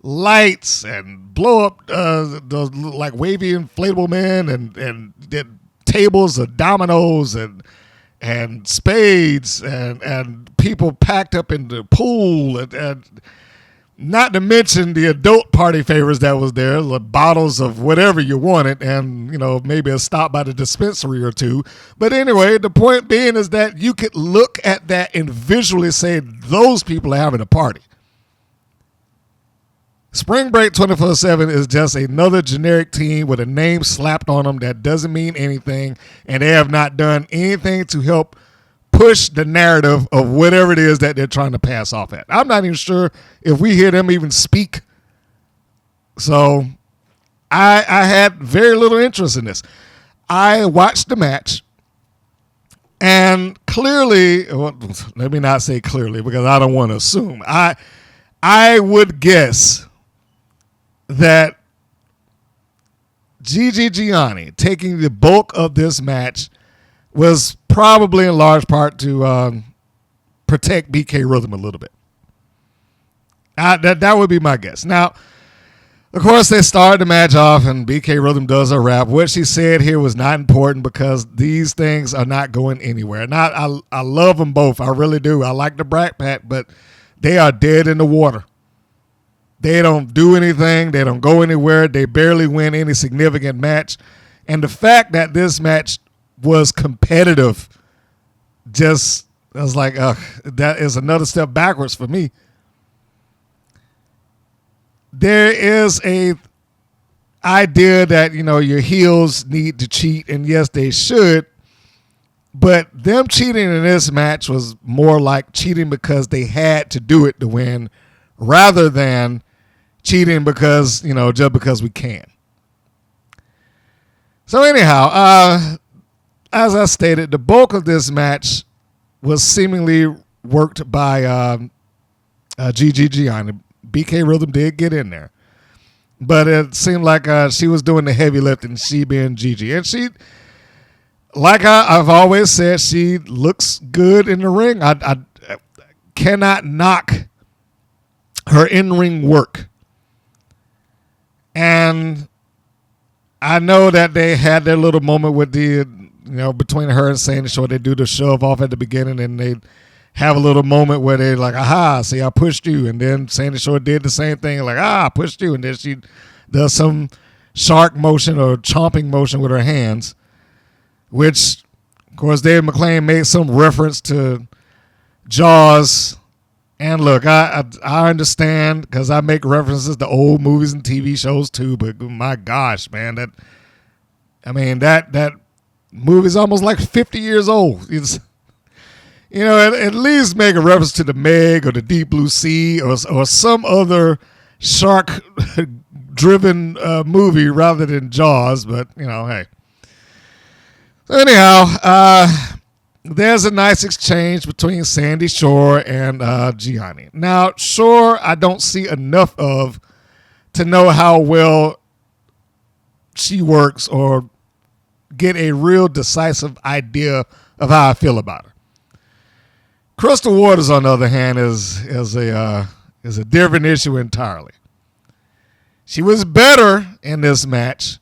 lights and blow up those like wavy inflatable men and tables of dominoes and spades and people packed up in the pool and not to mention the adult party favors that was there, the bottles of whatever you wanted and maybe a stop by the dispensary or two. But anyway, the point being is that you could look at that and visually say those people are having a party. Spring Break 24/7 is just another generic team with a name slapped on them that doesn't mean anything, and they have not done anything to help push the narrative of whatever it is that they're trying to pass off at. I'm not even sure if we hear them even speak. So I had very little interest in this. I watched the match, and clearly, well, let me not say clearly because I don't want to assume. I would guess that Gigi Gianni taking the bulk of this match was probably in large part to protect BK Rhythm a little bit. That would be my guess. Now, of course, they started the match off and BK Rhythm does a rap. What she said here was not important because these things are not going anywhere. And I love them both. I really do. I like the Brat Pack, but they are dead in the water. They don't do anything. They don't go anywhere. They barely win any significant match. And the fact that this match was competitive, I was like, that is another step backwards for me. There is a idea that, your heels need to cheat, and yes, they should. But them cheating in this match was more like cheating because they had to do it to win rather than cheating because, just because we can. So anyhow, as I stated, the bulk of this match was seemingly worked by Gigi Gianni. BK Rhythm did get in there, but it seemed like she was doing the heavy lifting, she being Gigi. And she, like I've always said, she looks good in the ring. I cannot knock her in-ring work. And I know that they had their little moment with the, between her and Sandy Shore. They do the shove off at the beginning, and they have a little moment where they're like, aha, see, I pushed you. And then Sandy Shore did the same thing, like, I pushed you. And then she does some shark motion or chomping motion with her hands, which, of course, Dave McClain made some reference to Jaws. And look, I understand, because I make references to old movies and TV shows too, but my gosh, man, that movie's almost like 50 years old. It's, at least make a reference to the Meg or the Deep Blue Sea or some other shark-driven movie rather than Jaws, but, hey. So anyhow, there's a nice exchange between Sandy Shore and Gianni. Now, Shore, I don't see enough of to know how well she works or get a real decisive idea of how I feel about her. Crystal Waters, on the other hand, is a different issue entirely. She was better in this match,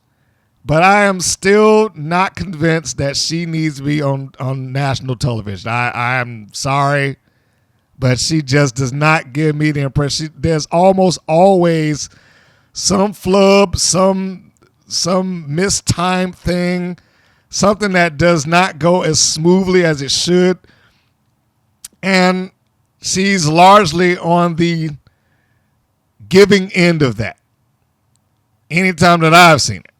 but I am still not convinced that she needs to be on national television. I am sorry, but she just does not give me the impression. There's almost always some flub, some mistimed thing, something that does not go as smoothly as it should. And she's largely on the giving end of that anytime that I've seen it.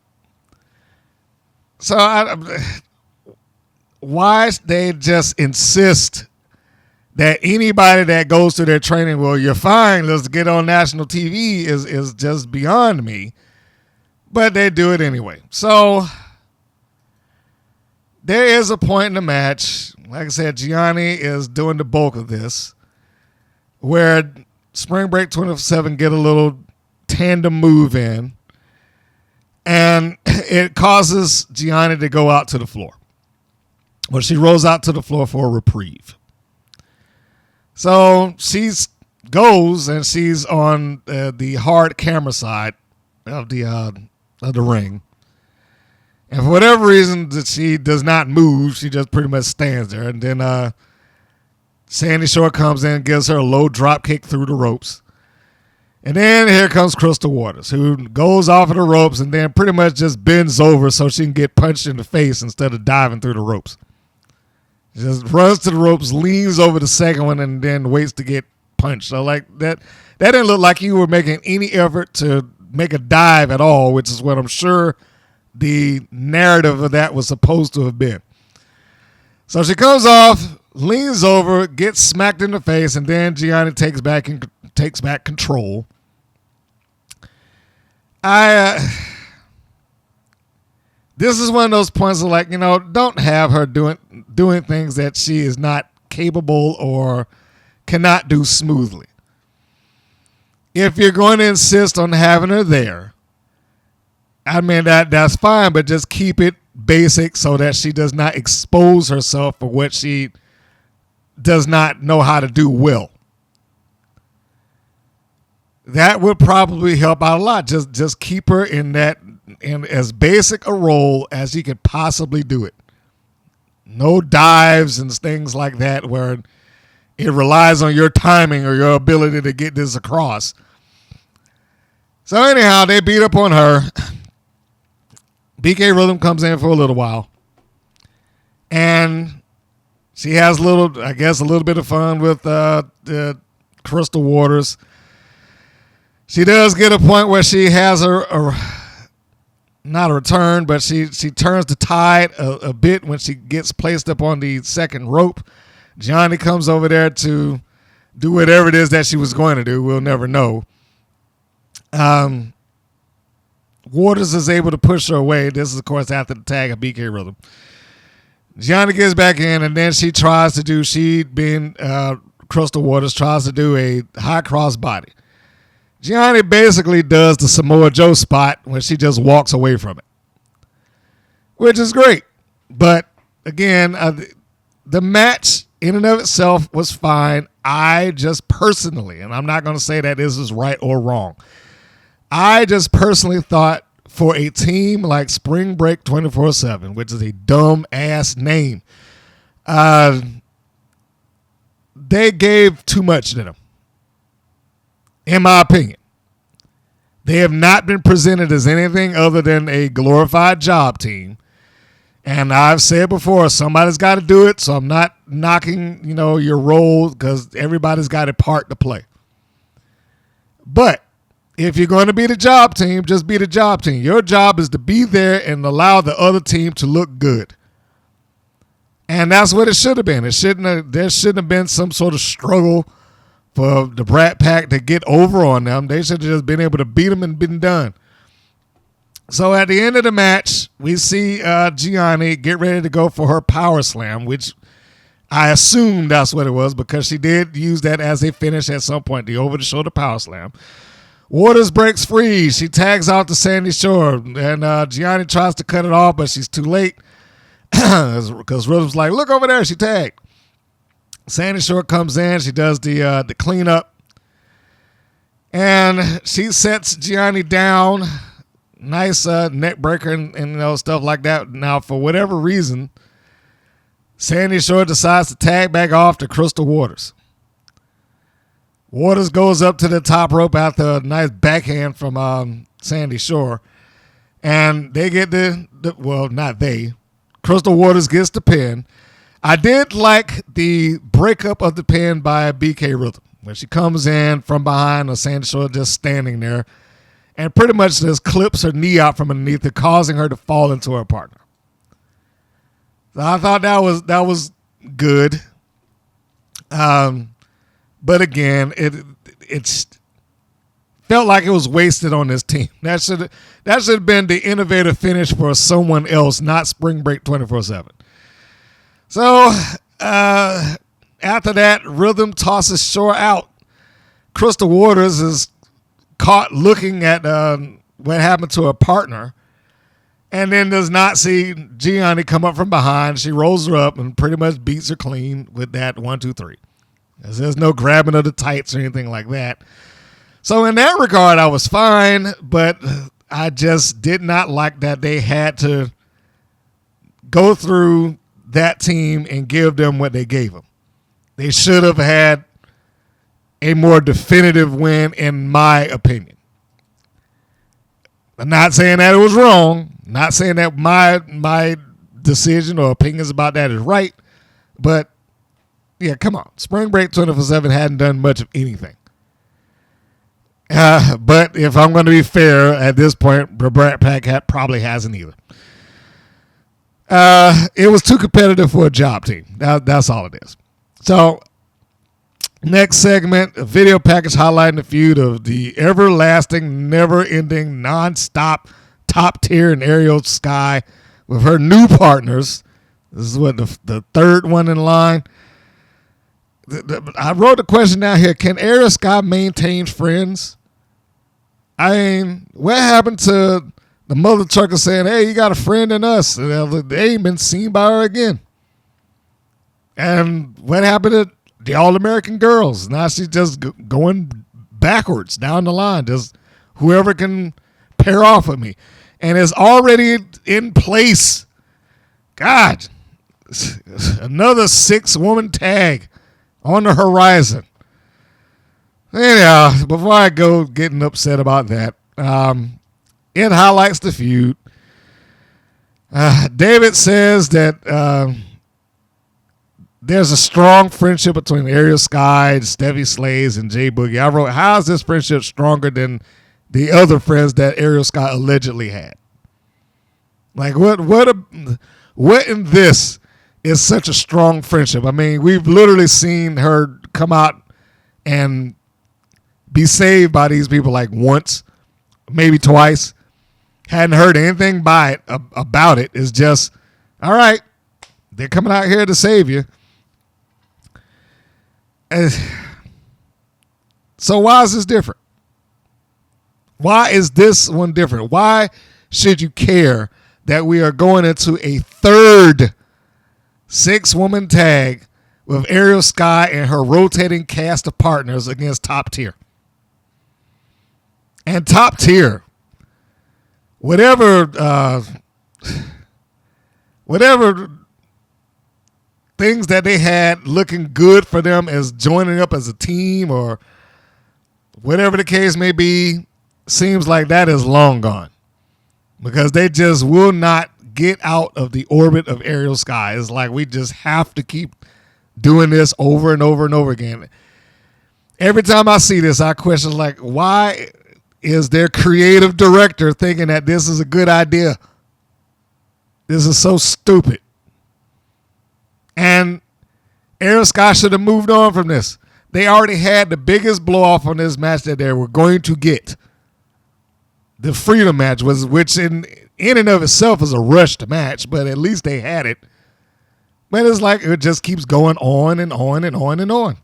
So why they just insist that anybody that goes to their training, well, you're fine, let's get on national TV, is just beyond me. But they do it anyway. So there is a point in the match, like I said, Gianni is doing the bulk of this, where Spring Break 27 get a little tandem move in, and it causes Gianni to go out to the floor. Well, she rolls out to the floor for a reprieve. So she goes, and she's on the hard camera side of the ring. And for whatever reason that she does not move, she just pretty much stands there. And then Sandy Shore comes in and gives her a low drop kick through the ropes. And then here comes Crystal Waters, who goes off of the ropes and then pretty much just bends over so she can get punched in the face instead of diving through the ropes. She just runs to the ropes, leans over the second one, and then waits to get punched. So like that didn't look like you were making any effort to make a dive at all, which is what I'm sure the narrative of that was supposed to have been. So she comes off, leans over, gets smacked in the face, and then Gianni takes back control. This is one of those points of like, don't have her doing things that she is not capable or cannot do smoothly. If you're going to insist on having her there, I mean, that's fine, but just keep it basic so that she does not expose herself for what she does not know how to do well. That would probably help out a lot. Just keep her in as basic a role as you could possibly do it. No dives and things like that where it relies on your timing or your ability to get this across. So anyhow, they beat up on her. BK Rhythm comes in for a little while. And she has a little bit of fun with Crystal Waters. She does get a point where she has not a return, but she turns the tide a bit when she gets placed up on the second rope. Gianni comes over there to do whatever it is that she was going to do. We'll never know. Waters is able to push her away. This is, of course, after the tag of BK Rhythm. Gianni gets back in, and then she being Crystal Waters, tries to do a high cross body. Gianni basically does the Samoa Joe spot when she just walks away from it, which is great. But again, the match in and of itself was fine. I just personally, and I'm not going to say that this is right or wrong, I just personally thought for a team like Spring Break 24/7, which is a dumb ass name, they gave too much to them. In my opinion, they have not been presented as anything other than a glorified job team. And I've said before, somebody's got to do it. So I'm not knocking, your role, because everybody's got a part to play. But if you're going to be the job team, just be the job team. Your job is to be there and allow the other team to look good. And that's what it should have been. There shouldn't have been some sort of struggle for the Brat Pack to get over on them. They should have just been able to beat them and been done. So at the end of the match, we see Gianni get ready to go for her power slam, which I assume that's what it was, because she did use that as a finish at some point, the over-the-shoulder power slam. Waters breaks free. She tags out to Sandy Shore, and Gianni tries to cut it off, but she's too late because Rhythm's like, look over there, she tagged. Sandy Shore comes in. She does the cleanup, and she sets Gianni down. Nice neck breaker and stuff like that. Now, for whatever reason, Sandy Shore decides to tag back off to Crystal Waters. Waters goes up to the top rope after a nice backhand from Sandy Shore. And they get not they. Crystal Waters gets the pin. I did like the breakup of the pin by BK Rhythm. When she comes in from behind, and Sandy Shore just standing there and pretty much just clips her knee out from underneath it, causing her to fall into her partner. So I thought that was good. But again, it felt like it was wasted on this team. That should have been the innovative finish for someone else, not Spring Break 24/7. So after that, Rhythm tosses Shore out. Crystal Waters is caught looking at what happened to her partner, and then does not see Gianni come up from behind. She rolls her up and pretty much beats her clean with that 1, 2, 3. There's no grabbing of the tights or anything like that. So in that regard, I was fine, but I just did not like that they had to go through that team and give them what they gave them. They should have had a more definitive win, in my opinion. I'm not saying that it was wrong. Not saying that my decision or opinions about that is right, but yeah, come on. Spring Break 24/7 hadn't done much of anything. But if I'm going to be fair, at this point, the Brat Pack probably hasn't either. It was too competitive for a job team. That's all it is. So, next segment, a video package highlighting the feud of the everlasting, never-ending, non-stop top tier in Ariel Sky with her new partners. This is what the third one in line. I wrote the question down here. Can Ariel Sky maintain friends? I mean, what happened to the mother trucker saying, hey, you got a friend in us? They ain't been seen by her again. And what happened to the All-American girls? Now she's just going backwards down the line. Just whoever can pair off with me. And it's already in place. God, another 6-woman tag on the horizon. Anyhow, before I go getting upset about that, it highlights the feud. David says that there's a strong friendship between Ariel Sky, Stephy, Slayz, and Jay Boogie. I wrote, how is this friendship stronger than the other friends that Ariel Sky allegedly had? Like, what in this is such a strong friendship? I mean, we've literally seen her come out and be saved by these people like once, maybe twice. Hadn't heard anything about it. It's just, all right, They're coming out here to save you. So why is this different? Why is this one different? Why should you care that we are going into a third 6-woman tag with Ariel Sky and her rotating cast of partners against Top Tier? And Top Tier, whatever things that they had looking good for them as joining up as a team or whatever the case may be, seems like that is long gone because they just will not get out of the orbit of Ariel Sky. It's like we just have to keep doing this over and over and over again. Every time I see this, I question like, why is their creative director thinking that this is a good idea? This is so stupid. And Ariel Sky should have moved on from this. They already had the biggest blow off on this match that they were going to get. The Freedom match was, which in and of itself is a rushed match, but at least they had it. But it's like it just keeps going on and on and on and on.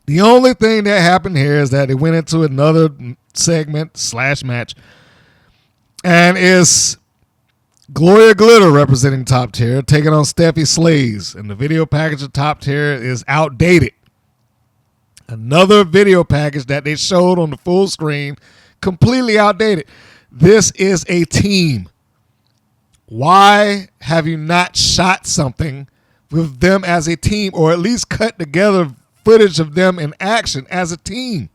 The only thing that happened here is that it went into another segment / match, and it's Gloria Glitter representing Top Tier taking on Stephy Slayz, and the video package of Top Tier is outdated. Another video package that they showed on the full screen, completely outdated. This is a team. Why have you not shot something with them as a team, or at least cut together footage of them in action as a team?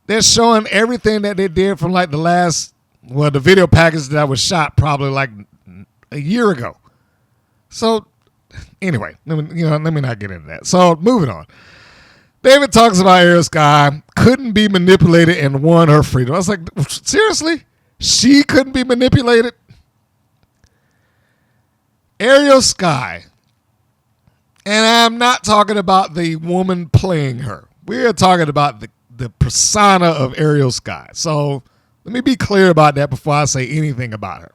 They're showing everything that they did from like the video package that was shot probably like a year ago. So anyway, let me not get into that. So moving on. David talks about Ariel Sky couldn't be manipulated and won her freedom. I was like, seriously? She couldn't be manipulated? Ariel Sky, and I'm not talking about the woman playing her. We are talking about the persona of Ariel Sky. So let me be clear about that before I say anything about her.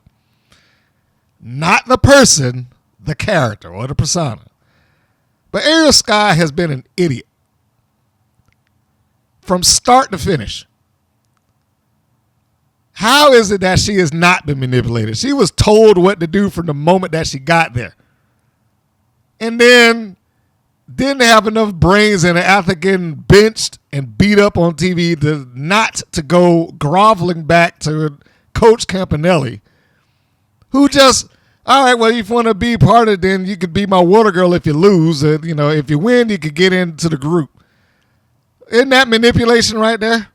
Not the person, the character or the persona. But Ariel Sky has been an idiot from start to finish. How is it that she has not been manipulated? She was told what to do from the moment that she got there. And then didn't have enough brains in her after getting benched and beat up on TV to go groveling back to Coach Campanelli, who just, all right, well, if you want to be part of it, then you could be my water girl if you lose. If you win, you could get into the group. Isn't that manipulation right there?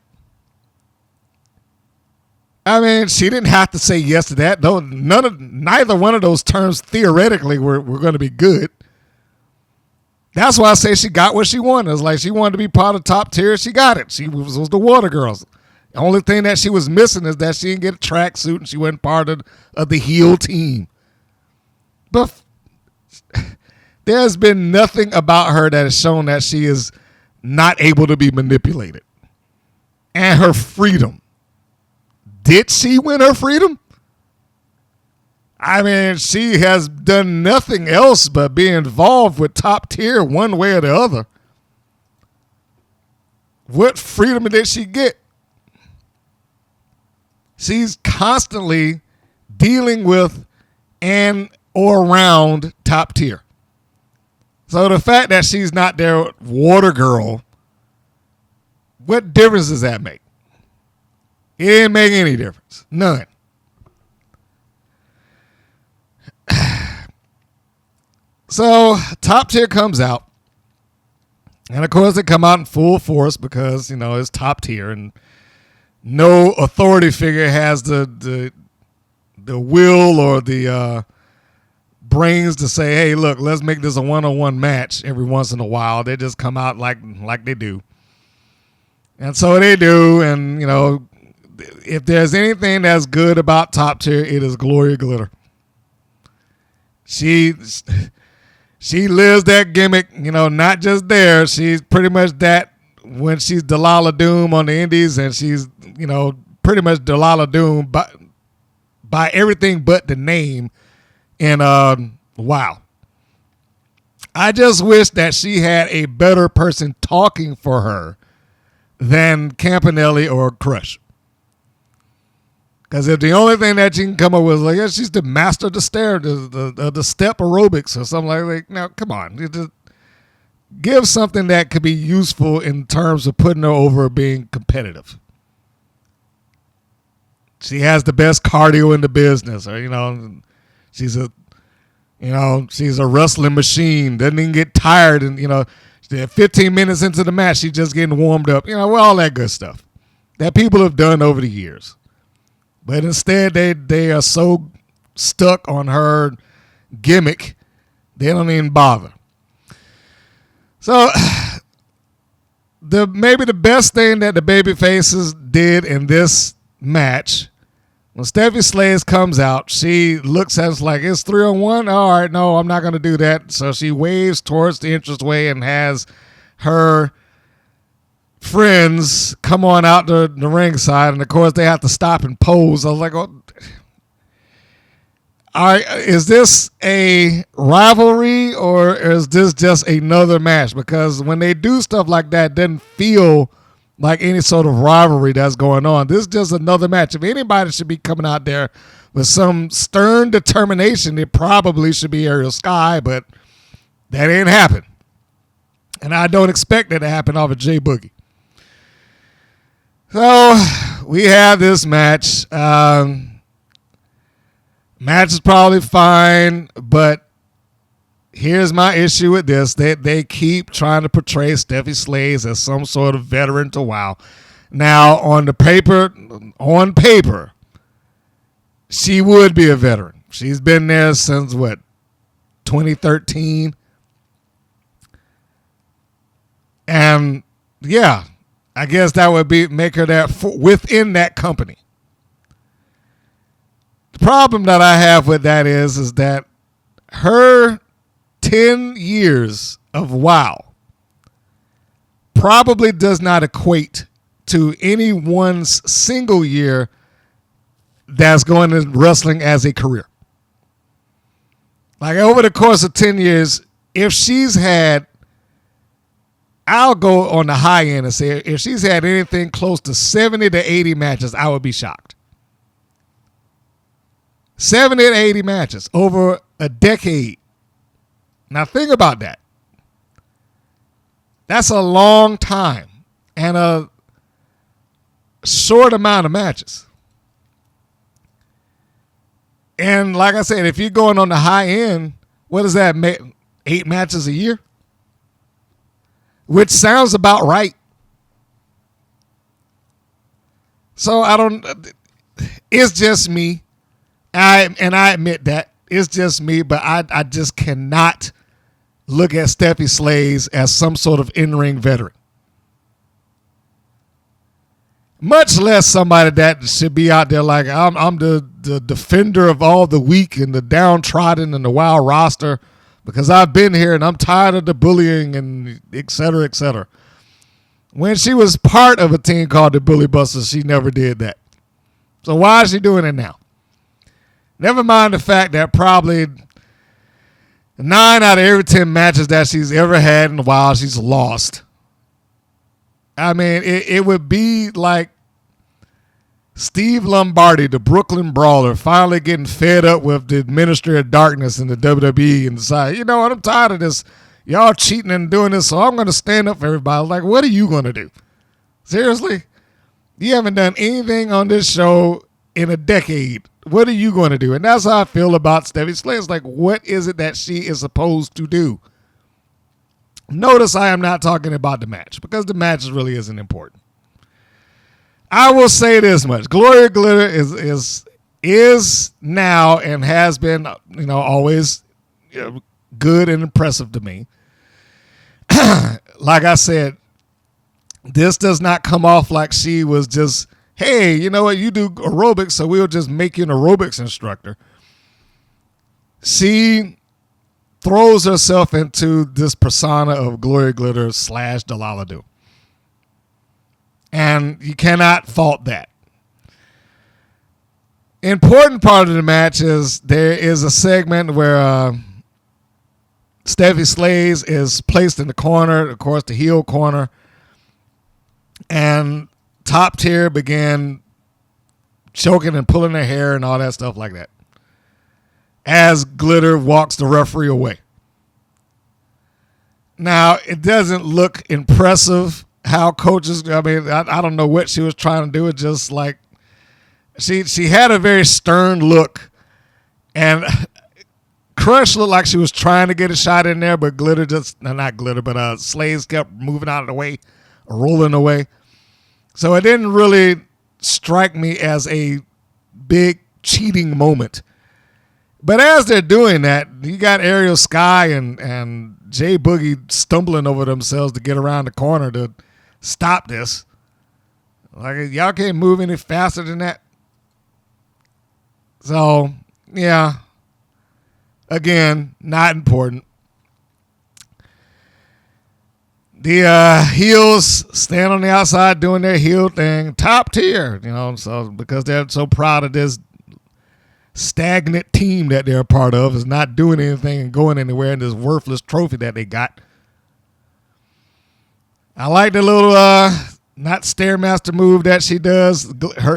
I mean, she didn't have to say yes to that. Though neither one of those terms theoretically were going to be good. That's why I say she got what she wanted. It's like she wanted to be part of Top Tier. She got it. She was the Water Girls. The only thing that she was missing is that she didn't get a tracksuit and she wasn't part of the heel team. But there's been nothing about her that has shown that she is not able to be manipulated. And her freedom. Did she win her freedom? I mean, she has done nothing else but be involved with Top Tier one way or the other. What freedom did she get? She's constantly dealing with and or around Top Tier. So the fact that she's not their water girl, what difference does that make? It didn't make any difference. None. So Top Tier comes out. And of course they come out in full force because, it's Top Tier and no authority figure has the will or the brains to say, hey, look, let's make this a one-on-one match every once in a while. They just come out like they do. And so they do, and if there's anything that's good about Top Tier, it is Gloria Glitter. She lives that gimmick, not just there. She's pretty much that when she's Delilah Doom on the indies, and she's, pretty much Delilah Doom by everything but the name in WoW. I just wish that she had a better person talking for her than Campanelli or Crush. Because if the only thing that you can come up with is like, yeah, she's the master of the stair, the step aerobics or something like that. Now, come on. Just give something that could be useful in terms of putting her over being competitive. She has the best cardio in the business. Or, she's a wrestling machine. Doesn't even get tired. And, 15 minutes into the match, she's just getting warmed up. All that good stuff that people have done over the years. But instead, they are so stuck on her gimmick, they don't even bother. So, maybe the best thing that the babyfaces did in this match, when Stephy Slayz comes out, she looks at us like, it's 3-on-1? All right, no, I'm not going to do that. So she waves towards the entranceway and has her friends come on out the ringside, and of course they have to stop and pose. I was like, oh, is this a rivalry or is this just another match? Because when they do stuff like that, it doesn't feel like any sort of rivalry that's going on. This is just another match. If anybody should be coming out there with some stern determination, it probably should be Ariel Sky, but that ain't happened. And I don't expect that to happen off of J Boogie. So we have this match. Match is probably fine, but here's my issue with this. They keep trying to portray Stephy Slayz as some sort of veteran to WoW. Now, on paper, she would be a veteran. She's been there since, 2013? And, yeah, I guess that would make her that within that company. The problem that I have with that is that her 10 years of WoW probably does not equate to anyone's single year that's going to wrestling as a career. Like over the course of 10 years, if she's had, I'll go on the high end and say if she's had anything close to 70 to 80 matches, I would be shocked. 70 to 80 matches over a decade. Now think about that. That's a long time and a short amount of matches. And like I said, if you're going on the high end, what does that make? 8 matches a year? Which sounds about right. So it's just me. I admit that. It's just me, but I just cannot look at Stephy Slayz as some sort of in-ring veteran. Much less somebody that should be out there like, I'm the defender of all the weak and the downtrodden and the WoW roster because I've been here and I'm tired of the bullying and et cetera, et cetera. When she was part of a team called the Bully Busters, she never did that. So why is she doing it now? Never mind the fact that probably 9 out of every 10 matches that she's ever had in a while, she's lost. I mean, it would be like Steve Lombardi, the Brooklyn Brawler, finally getting fed up with the Ministry of Darkness in the WWE and decide, you know what, I'm tired of this. Y'all cheating and doing this, so I'm going to stand up for everybody. Like, what are you going to do? Seriously? You haven't done anything on this show in a decade. What are you going to do? And that's how I feel about Stephy Slayz. Like, what is it that she is supposed to do? Notice I am not talking about the match because the match really isn't important. I will say this much. Gloria Glitter is now and has been, always good and impressive to me. Like I said, this does not come off like she was just, hey, you know what, you do aerobics, so we'll just make you an aerobics instructor. She throws herself into this persona of Gloria Glitter / Delilah Doom. And you cannot fault that. important part of the match is there is a segment where Stephy Slayz is placed in the corner, of course, the heel corner, and Top Tier began choking and pulling her hair and all that stuff like that as Glitter walks the referee away. Now, it doesn't look impressive how coaches, I mean, I don't know what she was trying to do. It's just like she had a very stern look, and Crush looked like she was trying to get a shot in there, but Glitter just, not Glitter, but Slayz kept moving out of the way, rolling away. So it didn't really strike me as a big cheating moment. But as they're doing that, you got Ariel Sky and Jay Boogie stumbling over themselves to get around the corner to stop this. Like, y'all can't move any faster than that. So, yeah. Again, not important. The heels stand on the outside doing their heel thing. Top Tier, so because they're so proud of this stagnant team that they're a part of, is not doing anything and going anywhere in this worthless trophy that they got. I like the little not Stairmaster move that she does.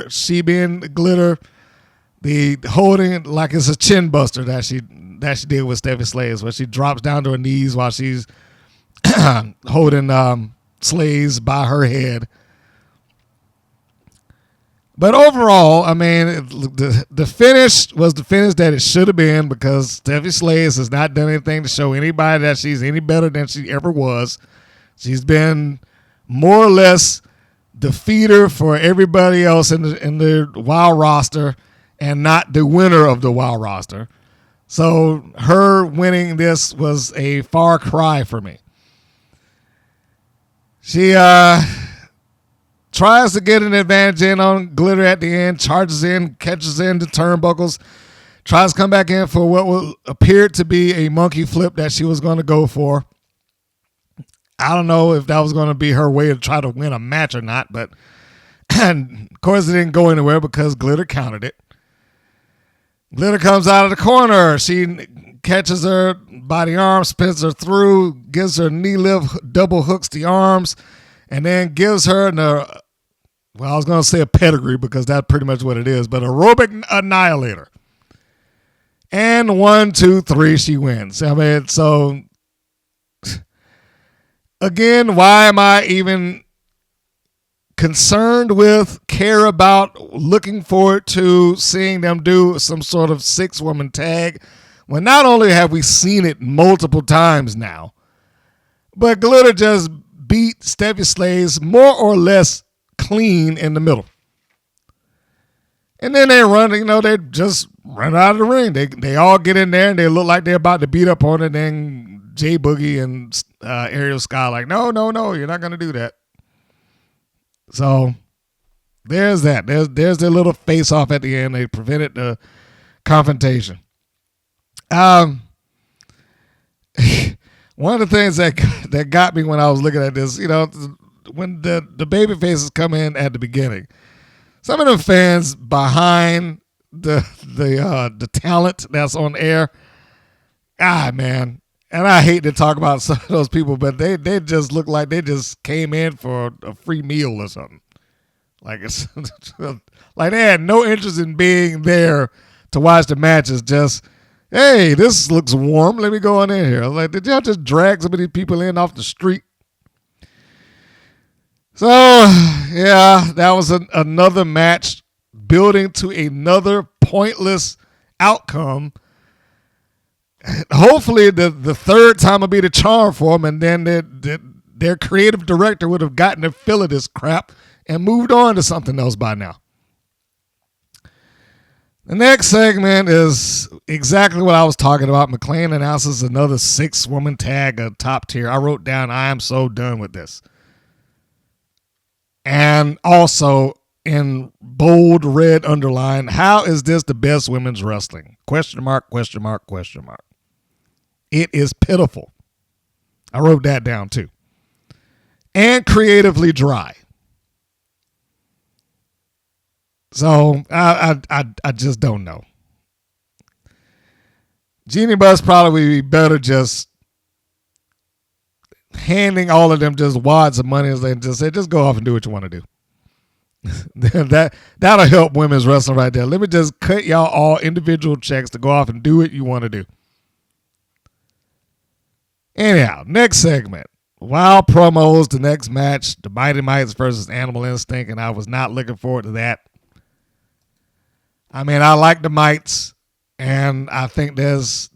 She being Glitter, the holding it like it's a chin buster that she did with Stephy Slayz, where she drops down to her knees while she's holding Slayz by her head. But overall, I mean, the finish was the finish that it should have been, because Stephy Slayz has not done anything to show anybody that she's any better than she ever was. She's been more or less the feeder for everybody else in the WoW roster and not the winner of the WoW roster. So her winning this was a far cry for me. She tries to get an advantage in on Glitter at the end, charges in, catches in the turnbuckles, tries to come back in for what will appear to be a monkey flip that she was going to go for. I don't know if that was going to be her way to try to win a match or not, but and of course it didn't go anywhere because Glitter countered it. Glitter comes out of the corner. She catches her by the arm, spins her through, gives her knee lift, double hooks the arms, and then gives her I was going to say a pedigree because that's pretty much what it is, but aerobic annihilator. And 1, 2, 3, she wins. I mean, so again, why am I even concerned with, care about, looking forward to seeing them do some sort of 6-woman tag when not only have we seen it multiple times now, but Glitter just beat Stephy Slayz more or less clean in the middle. And then they they just run out of the ring. They all get in there and they look like they're about to beat up on it. Then Jay Boogie and Ariel Sky like, no, you're not going to do that. So there's that. There's their little face off at the end. They prevented the confrontation. One of the things that got me when I was looking at this, when the baby faces come in at the beginning, some of the fans behind the talent that's on air, man. And I hate to talk about some of those people, but they just look like they just came in for a free meal or something. Like it's like they had no interest in being there to watch the matches. Just, hey, this looks warm. Let me go on in here. I was like, did y'all just drag some of these people in off the street? So, yeah, that was another match building to another pointless outcome. Hopefully the third time will be the charm for them, and then their creative director would have gotten a fill of this crap and moved on to something else by now. The next segment is exactly what I was talking about. McLean announces another 6-woman tag of Top Tier. I wrote down, I am so done with this. And also in bold red underline, how is this the best women's wrestling? Question mark, question mark, question mark. It is pitiful. I wrote that down too. And creatively dry. So I just don't know. Jeannie Buss probably would be better just handing all of them just wads of money and just say, just go off and do what you want to do. That'll help women's wrestling right there. Let me just cut y'all all individual checks to go off and do what you want to do. Anyhow, next segment. Wild promos, the next match, the Mighty Mites versus Animal Instinct, and I was not looking forward to that. I mean, I like the Mites, and I think there's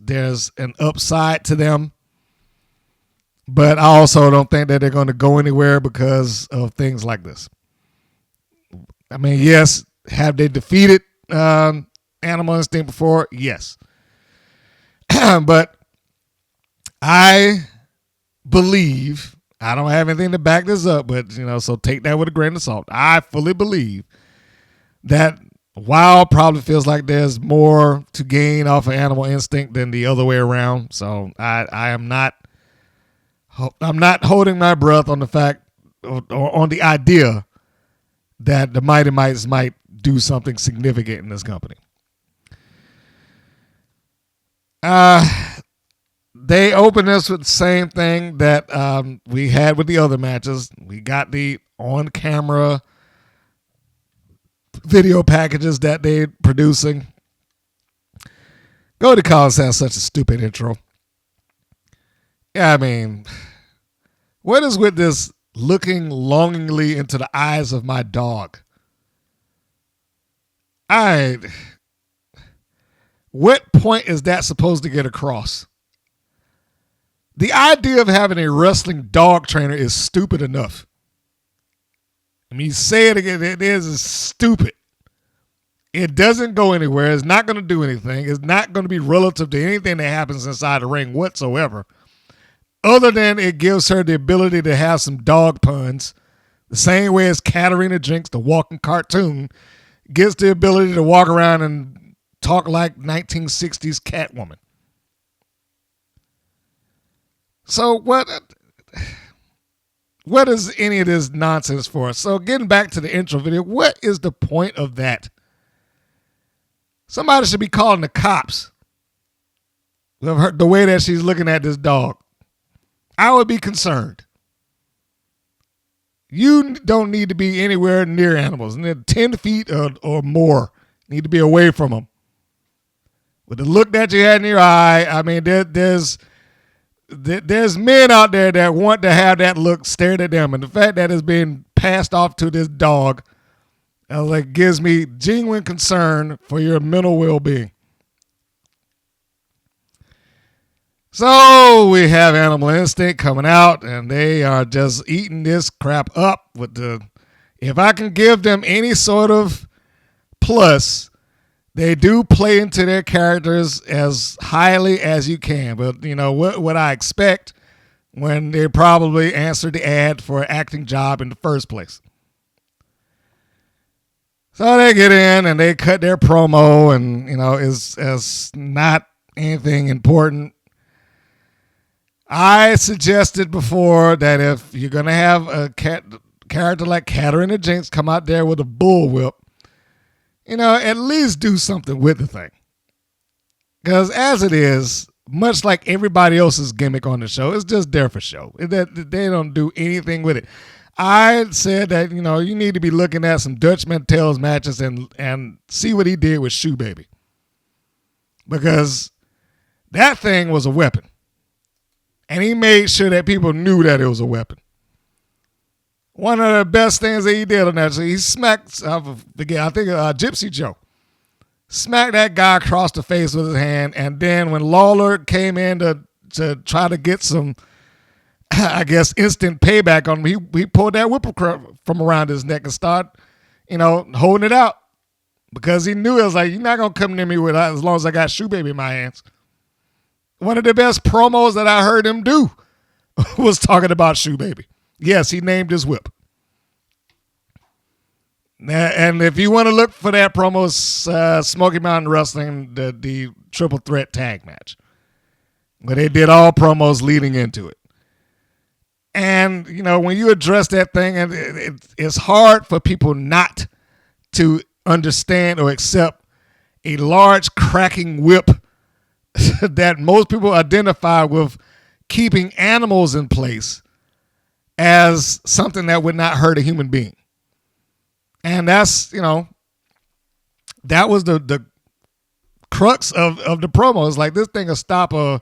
an upside to them. But I also don't think that they're going to go anywhere because of things like this. I mean, yes, have they defeated Animal Instinct before? Yes. But I believe, I don't have anything to back this up, but, so take that with a grain of salt. I fully believe that Wild probably feels like there's more to gain off of Animal Instinct than the other way around. So I'm not holding my breath on the fact or on the idea that the Mighty Mites might do something significant in this company. They opened us with the same thing that we had with the other matches. We got the on-camera video packages that they're producing. Cody Collins has such a stupid intro. Yeah, I mean, what is with this looking longingly into the eyes of my dog? What point is that supposed to get across? The idea of having a wrestling dog trainer is stupid enough. I mean, say it again, it is stupid. It doesn't go anywhere. It's not going to do anything. It's not going to be relative to anything that happens inside the ring whatsoever. Other than it gives her the ability to have some dog puns, the same way as Katarina Jinx, the walking cartoon, gets the ability to walk around and talk like 1960s Catwoman. So what is any of this nonsense for? So getting back to the intro video, what is the point of that? Somebody should be calling the cops of her, the way that she's looking at this dog. I would be concerned. You don't need to be anywhere near animals. 10 feet or more. Need to be away from them. With the look that you had in your eye, I mean, there's men out there that want to have that look stared at them. And the fact that it's being passed off to this dog gives me genuine concern for your mental well-being. So we have Animal Instinct coming out, and they are just eating this crap up with if I can give them any sort of plus, they do play into their characters as highly as you can. But what I expect when they probably answered the ad for an acting job in the first place. So they get in and they cut their promo, and it's not anything important. I suggested before that if you're going to have a character like Katarina Jinx come out there with a bullwhip, at least do something with the thing. Because as it is, much like everybody else's gimmick on the show, it's just there for show. They don't do anything with it. I said that, you need to be looking at some Dutch Mantell's matches and see what he did with Shoe Baby. Because that thing was a weapon. And he made sure that people knew that it was a weapon. One of the best things that he did on that, so he smacked, I think Gypsy Joe, smacked that guy across the face with his hand. And then when Lawler came in to try to get some, I guess, instant payback on him, he pulled that whip from around his neck and started, holding it out. Because he knew it was like, you're not going to come near me with that as long as I got Shoe Baby in my hands. One of the best promos that I heard him do was talking about Shoe Baby. Yes, he named his whip. And if you want to look for that promo, Smoky Mountain Wrestling, the Triple Threat Tag Match. But they did all promos leading into it. And, when you address that thing, and it's hard for people not to understand or accept a large cracking whip that most people identify with keeping animals in place as something that would not hurt a human being. And that's, that was the crux of the promo. It's like, this thing will stop a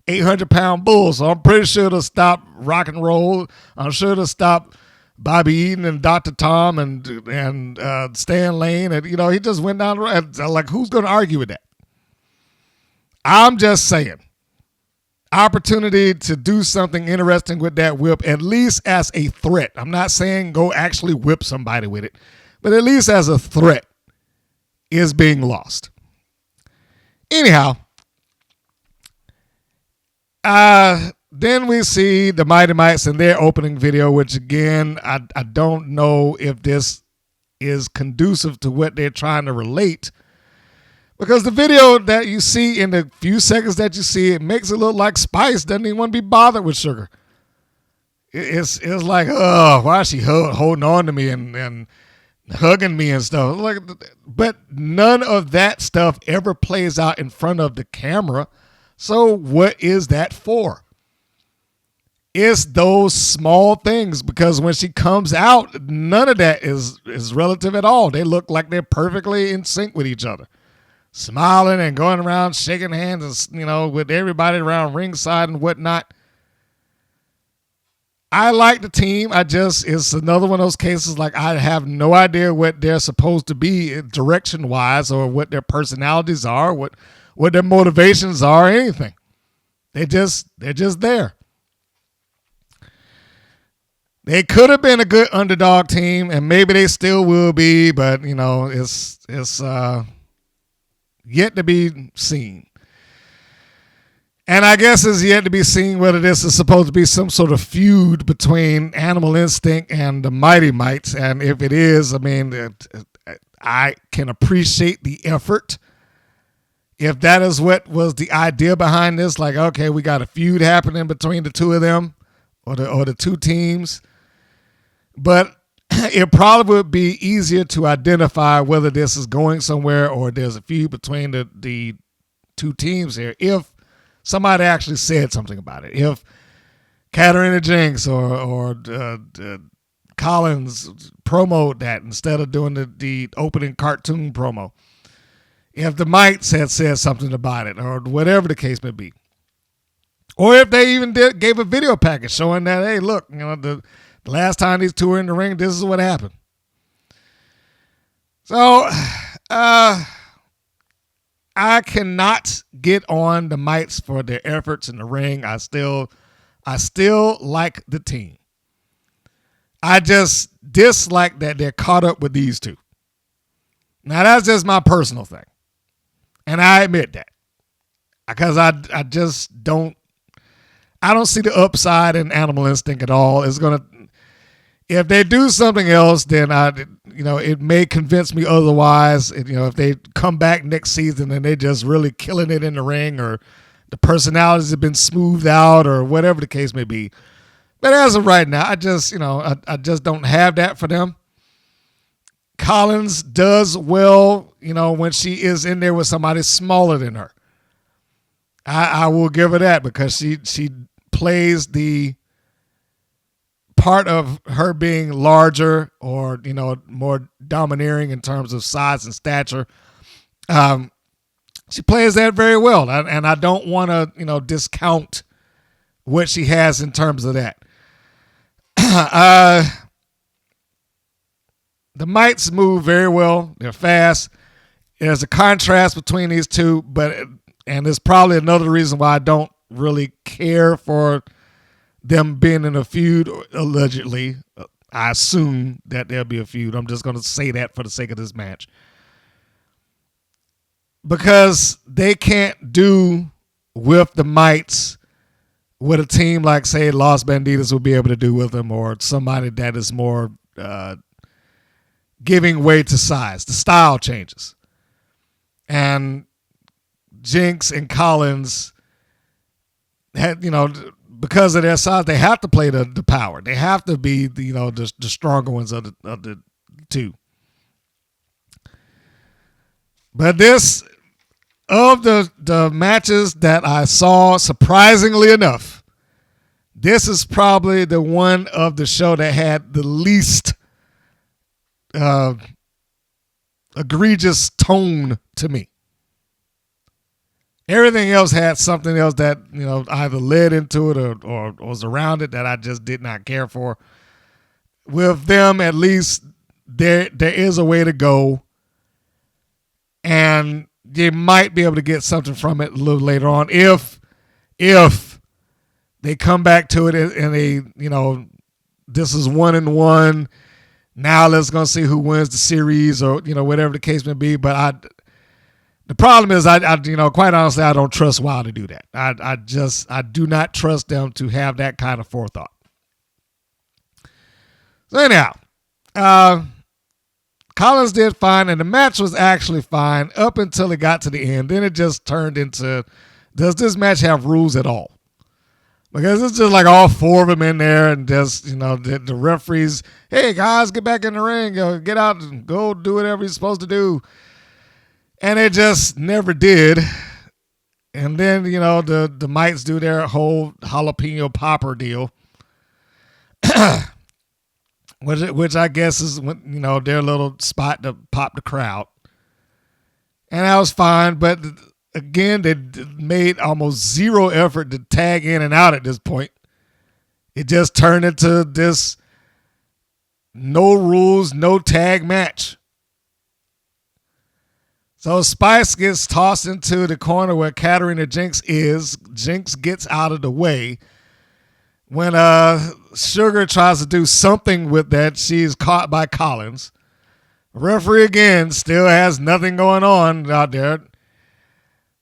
800-pound bull, so I'm pretty sure it'll stop rock and roll. I'm sure it'll stop Bobby Eaton and Dr. Tom and Stan Lane. And, he just went down the road. Like, who's going to argue with that? I'm just saying, opportunity to do something interesting with that whip, at least as a threat. I'm not saying go actually whip somebody with it, but at least as a threat, is being lost. Anyhow, then we see the Mighty Mites in their opening video, which again, I don't know if this is conducive to what they're trying to relate, because the video that you see, in the few seconds that you see, it makes it look like Spice doesn't even want to be bothered with Sugar. It's like, oh, why is she holding on to me and hugging me and stuff? Like, but none of that stuff ever plays out in front of the camera. So what is that for? It's those small things, because when she comes out, none of that is relative at all. They look like they're perfectly in sync with each other, smiling and going around shaking hands, and with everybody around ringside and whatnot. I like the team. It's another one of those cases, like, I have no idea what they're supposed to be direction wise, or what their personalities are, what their motivations are, or anything. They're just there. They could have been a good underdog team, and maybe they still will be, but it's yet to be seen. And I guess it's yet to be seen whether this is supposed to be some sort of feud between Animal Instinct and the Mighty Mites. And if it is, I can appreciate the effort. If that is what was the idea behind this, like, okay, we got a feud happening between the two of them, or the two teams. But it probably would be easier to identify whether this is going somewhere or there's a feud between the two teams here if somebody actually said something about it. If Katarina Jinx or Collins promoted that instead of doing the opening cartoon promo. If the Mites had said something about it, or whatever the case may be. Or if they even gave a video package showing that, hey, look, the last time these two were in the ring, this is what happened. So, I cannot get on the Mites for their efforts in the ring. I still like the team. I just dislike that they're caught up with these two. Now, that's just my personal thing. And I admit that. Because I just don't see the upside in Animal Instinct at all. If they do something else, then it may convince me otherwise. If they come back next season and they're just really killing it in the ring, or the personalities have been smoothed out, or whatever the case may be. But as of right now, I just don't have that for them. Collins does well, when she is in there with somebody smaller than her. I will give her that, because she plays the part of her being larger, or more domineering in terms of size and stature. She plays that very well, and I don't want to discount what she has in terms of that. The Mites move very well. They're fast. There's a contrast between these two, and there's probably another reason why I don't really care for them being in a feud, allegedly. I assume that there'll be a feud. I'm just going to say that for the sake of this match. Because they can't do with the Mites what a team like, say, Los Banditos would be able to do with them, or somebody that is more giving way to size. The style changes. And Jinx and Collins had, because of their size, they have to play the power. They have to be the stronger ones of the two. But this, of the matches that I saw, surprisingly enough, this is probably the one of the show that had the least egregious tone to me. Everything else had something else that, either led into it or was around it that I just did not care for. With them, at least there is a way to go, and you might be able to get something from it a little later on if they come back to it and they, this is 1-1. Now let's go see who wins the series, or whatever the case may be. But the problem is, I quite honestly, I don't trust Wild to do that. I do not trust them to have that kind of forethought. So anyhow, Collins did fine, and the match was actually fine up until it got to the end. Then it just turned into, does this match have rules at all? Because it's just like all four of them in there, and just, the referees, hey guys, get back in the ring, get out and go do whatever you're supposed to do. And it just never did. And then, the mites do their whole jalapeno popper deal. Which I guess is, their little spot to pop the crowd. And that was fine, but again, they made almost zero effort to tag in and out at this point. It just turned into this no rules, no tag match. So Spice gets tossed into the corner where Katarina Jinx is. Jinx gets out of the way. When Sugar tries to do something with that, she's caught by Collins. Referee again still has nothing going on out there.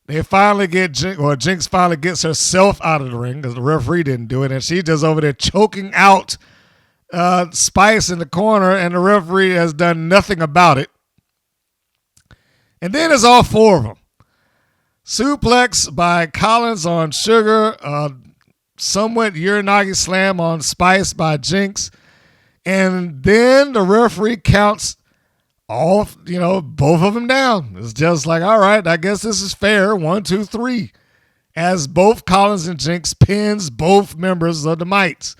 They finally get Jinx finally gets herself out of the ring because the referee didn't do it, and she's just over there choking out Spice in the corner, and the referee has done nothing about it. And then it's all four of them. Suplex by Collins on Sugar, somewhat Uranagi slam on Spice by Jinx, and then the referee counts both of them down. It's just like, all right, I guess this is fair. 1, 2, 3, as both Collins and Jinx pins both members of the Mites.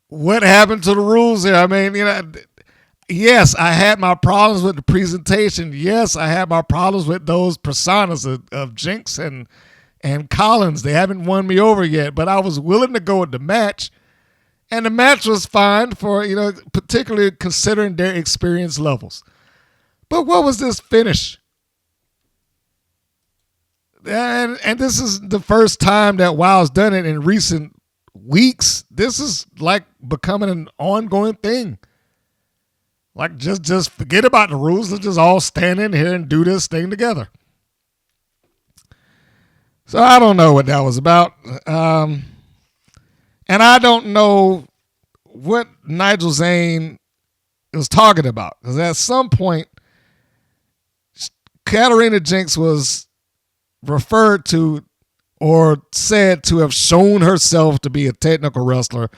What happened to the rules here? I mean, yes, I had my problems with the presentation. Yes, I had my problems with those personas of Jinx and Collins. They haven't won me over yet, but I was willing to go with the match. And the match was fine for, particularly considering their experience levels. But what was this finish? And this is the first time that WoW's done it in recent weeks. This is like becoming an ongoing thing. Like, just forget about the rules. Let's just all stand in here and do this thing together. So I don't know what that was about. And I don't know what Nigel Zane was talking about. Because at some point, Katarina Jinx was referred to or said to have shown herself to be a technical wrestler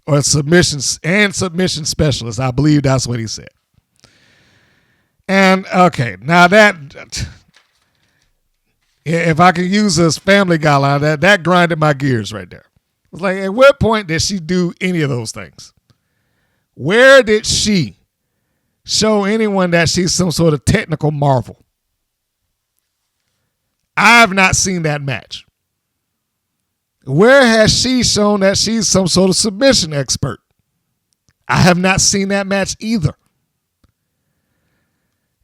or a submission specialist. I believe that's what he said. And, okay, now that, if I can use this Family Guy line, that grinded my gears right there. It's like, at what point did she do any of those things? Where did she show anyone that she's some sort of technical marvel? I've not seen that match. Where has she shown that she's some sort of submission expert? I have not seen that match either.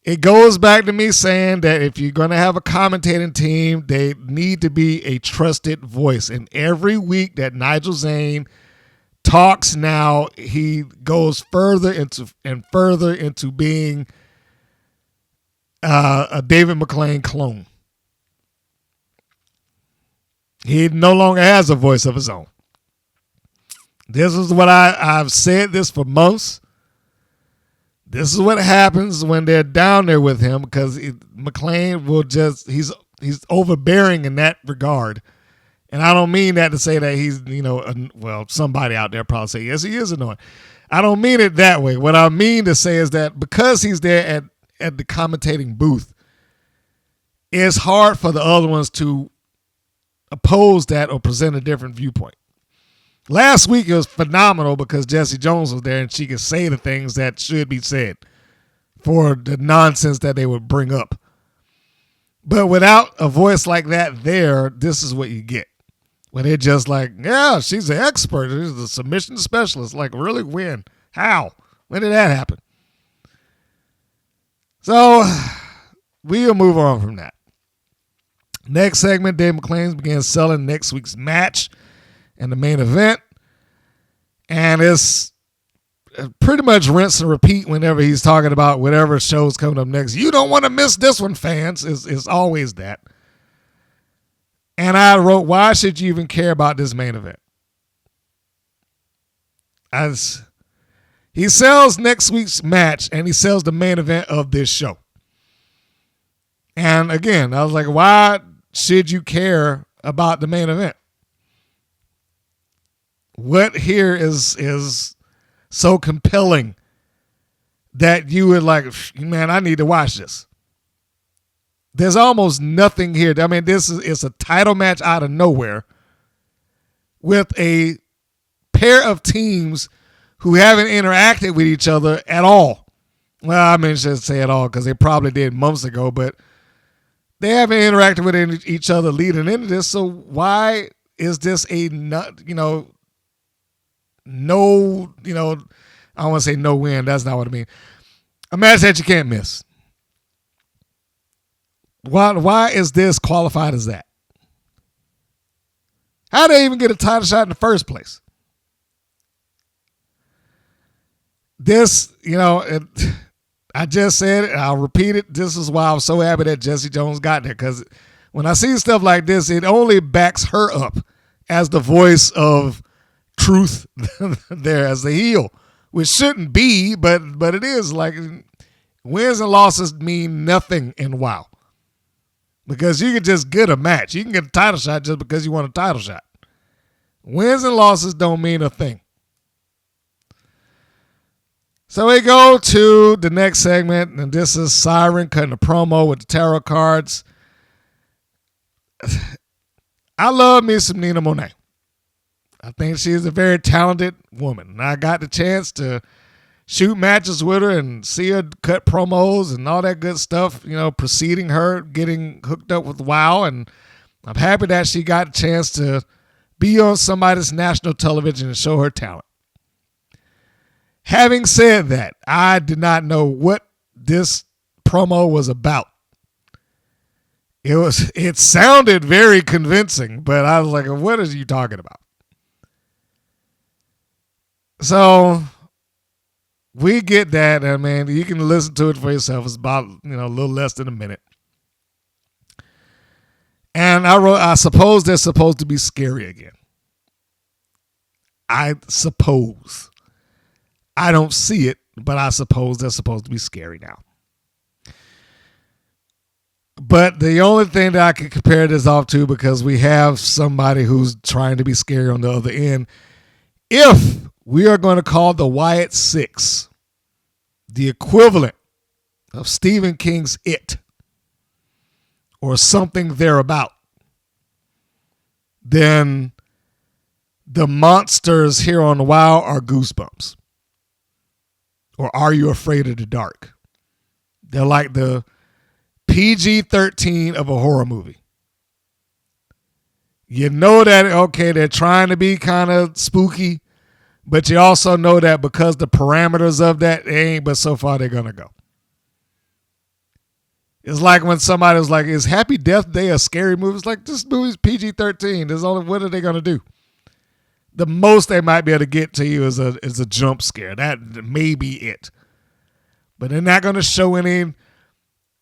It goes back to me saying that if you're going to have a commentating team, they need to be a trusted voice. And every week that Nigel Zane talks now, he goes further into being a David McClain clone. He no longer has a voice of his own. This is what I've said this for months. This is what happens when they're down there with him, because McClain will he's overbearing in that regard. And I don't mean that to say that he's, somebody out there probably say, yes, he is annoying. I don't mean it that way. What I mean to say is that because he's there at the commentating booth, it's hard for the other ones to oppose that or present a different viewpoint. Last week it was phenomenal because Jessie Jones was there and she could say the things that should be said for the nonsense that they would bring up. But without a voice like that there, this is what you get. When they're just like, yeah, she's an expert. She's a submission specialist. Like, really? When? How? When did that happen? So we'll move on from that. Next segment, Dave McClain began selling next week's match and the main event. And it's pretty much rinse and repeat whenever he's talking about whatever show's coming up next. You don't want to miss this one, fans. It's always that. And I wrote, why should you even care about this main event? As he sells next week's match and he sells the main event of this show. And again, I was like, why should you care about the main event? What here is so compelling that you would like, man, I need to watch this. There's almost nothing here. I mean, it's a title match out of nowhere with a pair of teams who haven't interacted with each other at all. Well, I mean, I shouldn't say at all because they probably did months ago, but they haven't interacted with each other leading into this. So why is this I don't want to say no win. That's not what I mean. A match that you can't miss. Why is this qualified as that? How did they even get a title shot in the first place? This, I just said it, I'll repeat it. This is why I'm so happy that Jessie Jones got there, because when I see stuff like this, it only backs her up as the voice of truth there as the heel, which shouldn't be, but it is. Like, wins and losses mean nothing in WoW. Because you can just get a match. You can get a title shot just because you want a title shot. Wins and losses don't mean a thing. So we go to the next segment, and this is Siren cutting a promo with the tarot cards. I love me some Nina Monet. I think she's a very talented woman. And I got the chance to shoot matches with her and see her cut promos and all that good stuff, preceding her getting hooked up with WoW. And I'm happy that she got a chance to be on somebody's national television and show her talent. Having said that, I did not know what this promo was about. It sounded very convincing, but I was like, what are you talking about? So we get that, and man, you can listen to it for yourself. It's about, a little less than a minute. And I wrote, I suppose they're supposed to be scary again. I suppose. I don't see it, but I suppose they're supposed to be scary now. But the only thing that I can compare this off to, because we have somebody who's trying to be scary on the other end, if we are going to call the Wyatt Six the equivalent of Stephen King's It, or something thereabout, then the monsters here on WoW are Goosebumps. Or Are You Afraid of the Dark? They're like the PG-13 of a horror movie. You know that, okay, they're trying to be kind of spooky, but you also know that because the parameters of that, they ain't but so far they're going to go. It's like when somebody was like, is Happy Death Day a scary movie? It's like, this movie's PG-13. There's only, what are they going to do? The most they might be able to get to you is a jump scare. That may be it. But they're not going to show any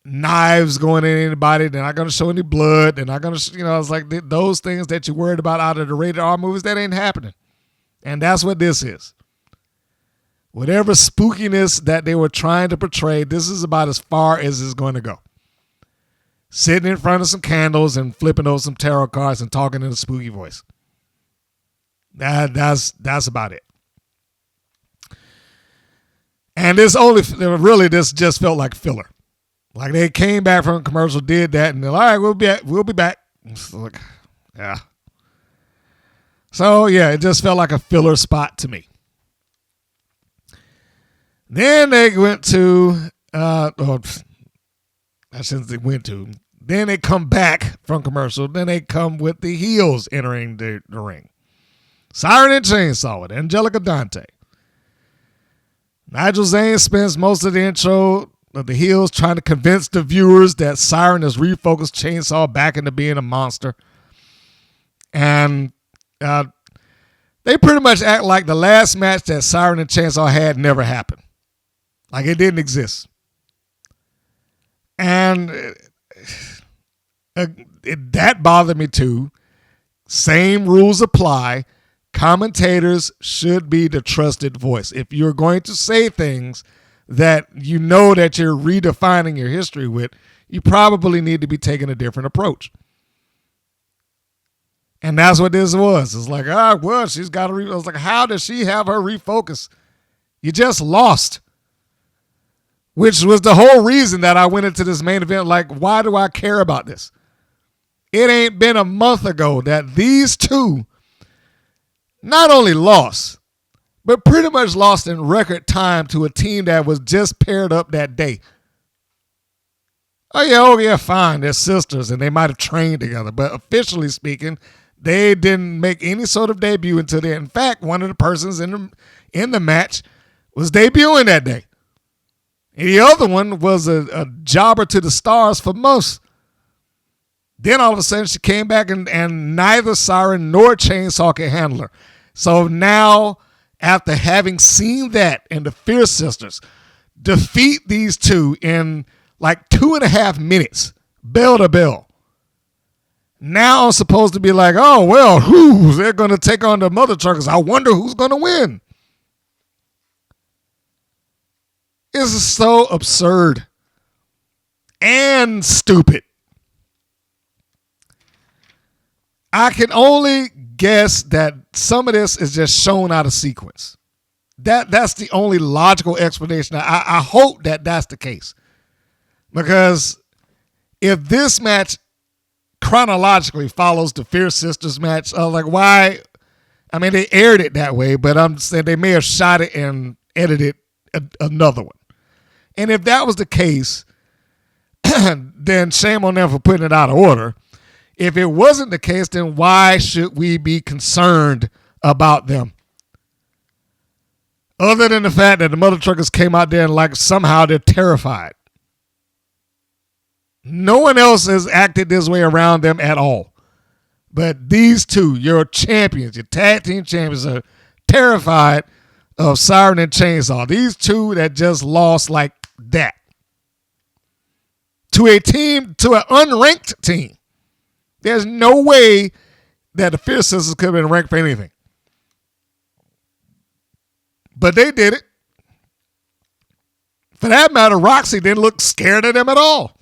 knives going in anybody. They're not going to show any blood. They're not going to, it's like those things that you're worried about out of the rated R movies, that ain't happening. And that's what this is. Whatever spookiness that they were trying to portray, this is about as far as it's going to go. Sitting in front of some candles and flipping over some tarot cards and talking in a spooky voice. That's about it. And this just felt like filler. Like they came back from a commercial, did that, and they're like, all right, we'll be back. So like, yeah. So yeah, it just felt like a filler spot to me. Then they went to, I shouldn't say went to. Then they come back from commercial. Then they come with the heels entering the ring. Siren and Chainsaw with Angelica Dante. Nigel Zane spends most of the intro of the heels trying to convince the viewers that Siren has refocused Chainsaw back into being a monster. And they pretty much act like the last match that Siren and Chainsaw had never happened. Like it didn't exist. And that bothered me too. Same rules apply. Commentators should be the trusted voice. If you're going to say things that you know that you're redefining your history with, you probably need to be taking a different approach. And that's what this was. It's like, she's got to I was like, how does she have her refocus? You just lost. Which was the whole reason that I went into this main event. Like, why do I care about this? It ain't been a month ago that these two not only lost, but pretty much lost in record time to a team that was just paired up that day. Oh yeah, fine. They're sisters and they might have trained together. But officially speaking, they didn't make any sort of debut until then. In fact, one of the persons in the match was debuting that day. And the other one was a jobber to the stars for most. Then all of a sudden she came back and neither Siren nor Chainsaw could handle her. So now, after having seen that and the Fierce Sisters defeat these two in like 2.5 minutes, bell to bell, now I'm supposed to be like, oh, well, they're going to take on the Mother Truckers. I wonder who's going to win. This is so absurd and stupid. I can only guess that some of this is just shown out of sequence. That's the only logical explanation. I hope that that's the case. Because if this match chronologically follows the Fierce Sisters match, like why? I mean, they aired it that way, but I'm saying they may have shot it and edited another one. And if that was the case, then shame on them for putting it out of order. If it wasn't the case, then why should we be concerned about them? Other than the fact that the Mother Truckers came out there and like somehow they're terrified. No one else has acted this way around them at all. But these two, your champions, your tag team champions, are terrified of Siren and Chainsaw. These two that just lost like that. To a team, to an unranked team. There's no way that the Fierce Sisters could have been ranked for anything. But they did it. For that matter, Roxy didn't look scared of them at all.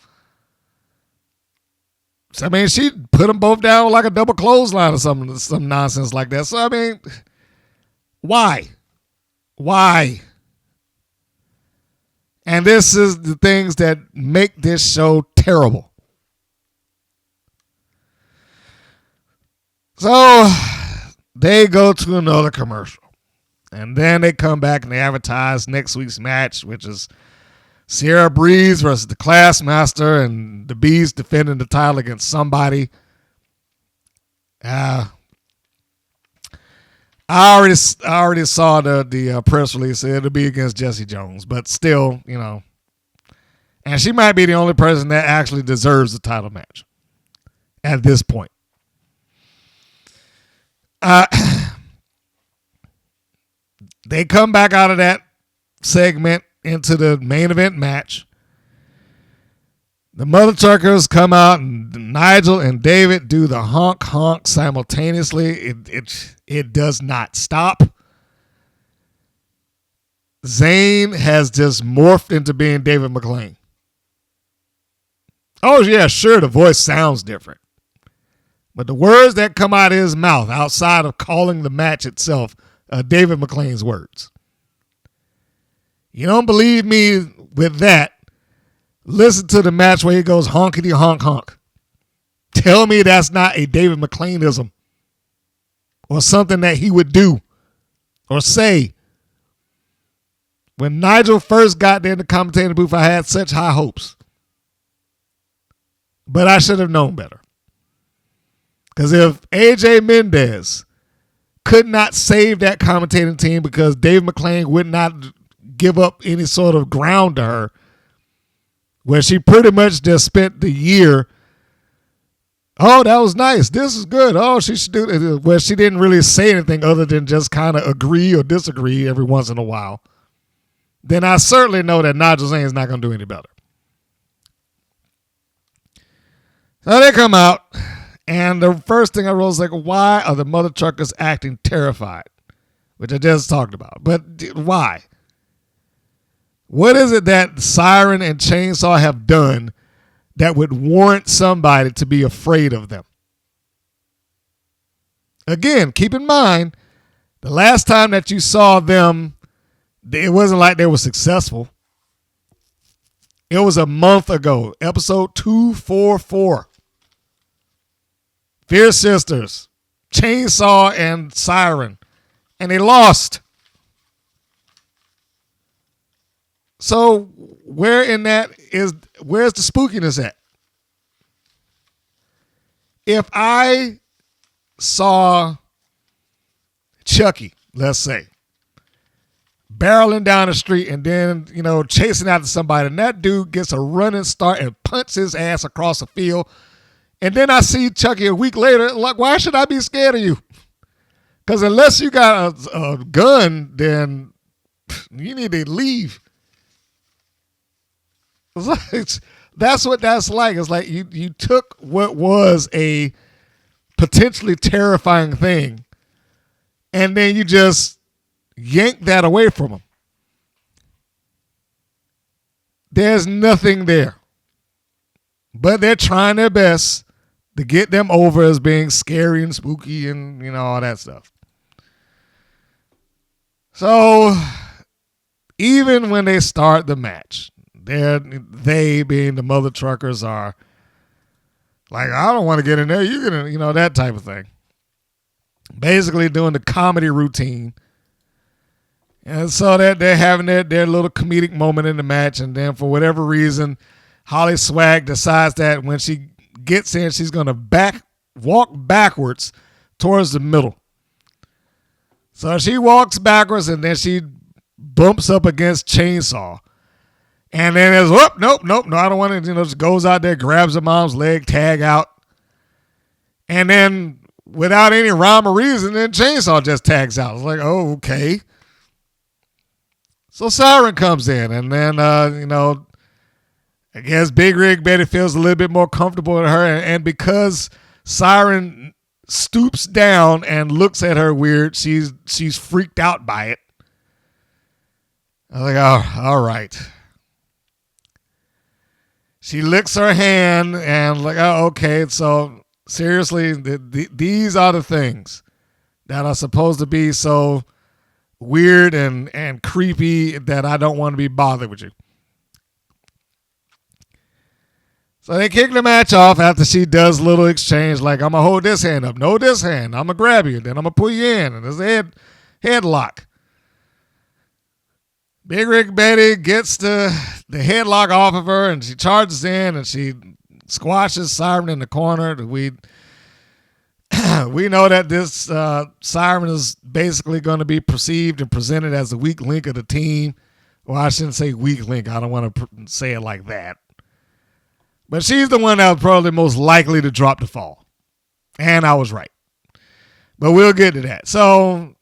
So, I mean, she put them both down like a double clothesline or something, some nonsense like that. So, I mean, why? Why? And this is the things that make this show terrible. So they go to another commercial. And then they come back and they advertise next week's match, which is Sierra Breeze versus the Classmaster, and the Bees defending the title against somebody. I already saw the press release. It'll be against Jesse Jones, but still, you know. And she might be the only person that actually deserves the title match at this point. They come back out of that segment into the main event match. The Mother Truckers come out and Nigel and David do the honk honk simultaneously. It does not stop. Zane has just morphed into being David McClain. Oh yeah, sure, the voice sounds different. But the words that come out of his mouth outside of calling the match itself are David McClain's words. You don't believe me with that? Listen to the match where he goes honkity honk honk. Tell me that's not a David McLeanism or something that he would do or say. When Nigel first got there in the commentating booth, I had such high hopes. But I should have known better. Because if AJ Mendez could not save that commentating team because Dave McClain would not give up any sort of ground to her, where she pretty much just spent the year, oh, that was nice. This is good. Oh, she should do it. Where she didn't really say anything other than just kind of agree or disagree every once in a while. Then I certainly know that Nigel Zane is not going to do any better. So they come out, and the first thing I wrote was like, why are the mother truckers acting terrified? Which I just talked about. But why? What is it that Siren and Chainsaw have done that would warrant somebody to be afraid of them? Again, keep in mind, the last time that you saw them, it wasn't like they were successful. It was a month ago, episode 244. Fierce Sisters, Chainsaw and Siren, and they lost. So where's the spookiness at? If I saw Chucky, let's say, barreling down the street and then, chasing after somebody, and that dude gets a running start and punches his ass across the field, and then I see Chucky a week later, like, why should I be scared of you? Because unless you got a gun, then you need to leave. That's what that's like. It's like you took what was a potentially terrifying thing, and then you just yanked that away from them. There's nothing there. But they're trying their best to get them over as being scary and spooky and, all that stuff. So even when they start the match, they being the mother truckers are like, I don't want to get in there. You're going to, that type of thing. Basically doing the comedy routine. And so they're having their little comedic moment in the match. And then for whatever reason, Holly Swag decides that when she gets in, she's going to walk backwards towards the middle. So she walks backwards and then she bumps up against Chainsaw. And then there's, no, I don't want to, just goes out there, grabs her mom's leg, tag out. And then without any rhyme or reason, then Chainsaw just tags out. It's like, oh, okay. So Siren comes in and then, I guess Big Rig Betty feels a little bit more comfortable with her. And because Siren stoops down and looks at her weird, she's freaked out by it. I was like, oh, all right. She licks her hand and like, oh, okay. So seriously, these are the things that are supposed to be so weird and creepy that I don't want to be bothered with you. So they kick the match off after she does a little exchange like, I'm going to hold this hand up. No, this hand. I'm going to grab you. Then I'm going to pull you in. And there's a headlock. Big Rig Betty gets the headlock off of her and she charges in and she squashes Siren in the corner. We know that this Siren is basically going to be perceived and presented as the weak link of the team. Well, I shouldn't say weak link. I don't want to say it like that. But she's the one that was probably most likely to drop the fall. And I was right. But we'll get to that. So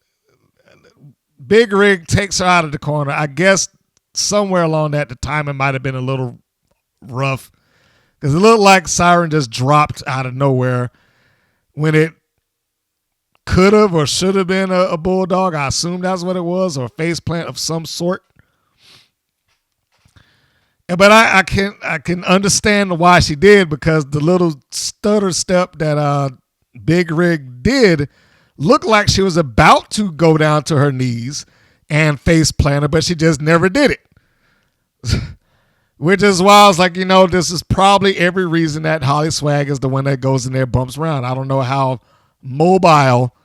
Big Rig takes her out of the corner. I guess somewhere along that, the timing might have been a little rough. Because it looked like Siren just dropped out of nowhere when it could have or should have been a bulldog. I assume that's what it was, or a faceplant of some sort. But I can understand why she did, because the little stutter step that Big Rig did looked like she was about to go down to her knees and face plant her, but she just never did it. Which is why I was like, this is probably every reason that Holly Swag is the one that goes in there, bumps around. I don't know how mobile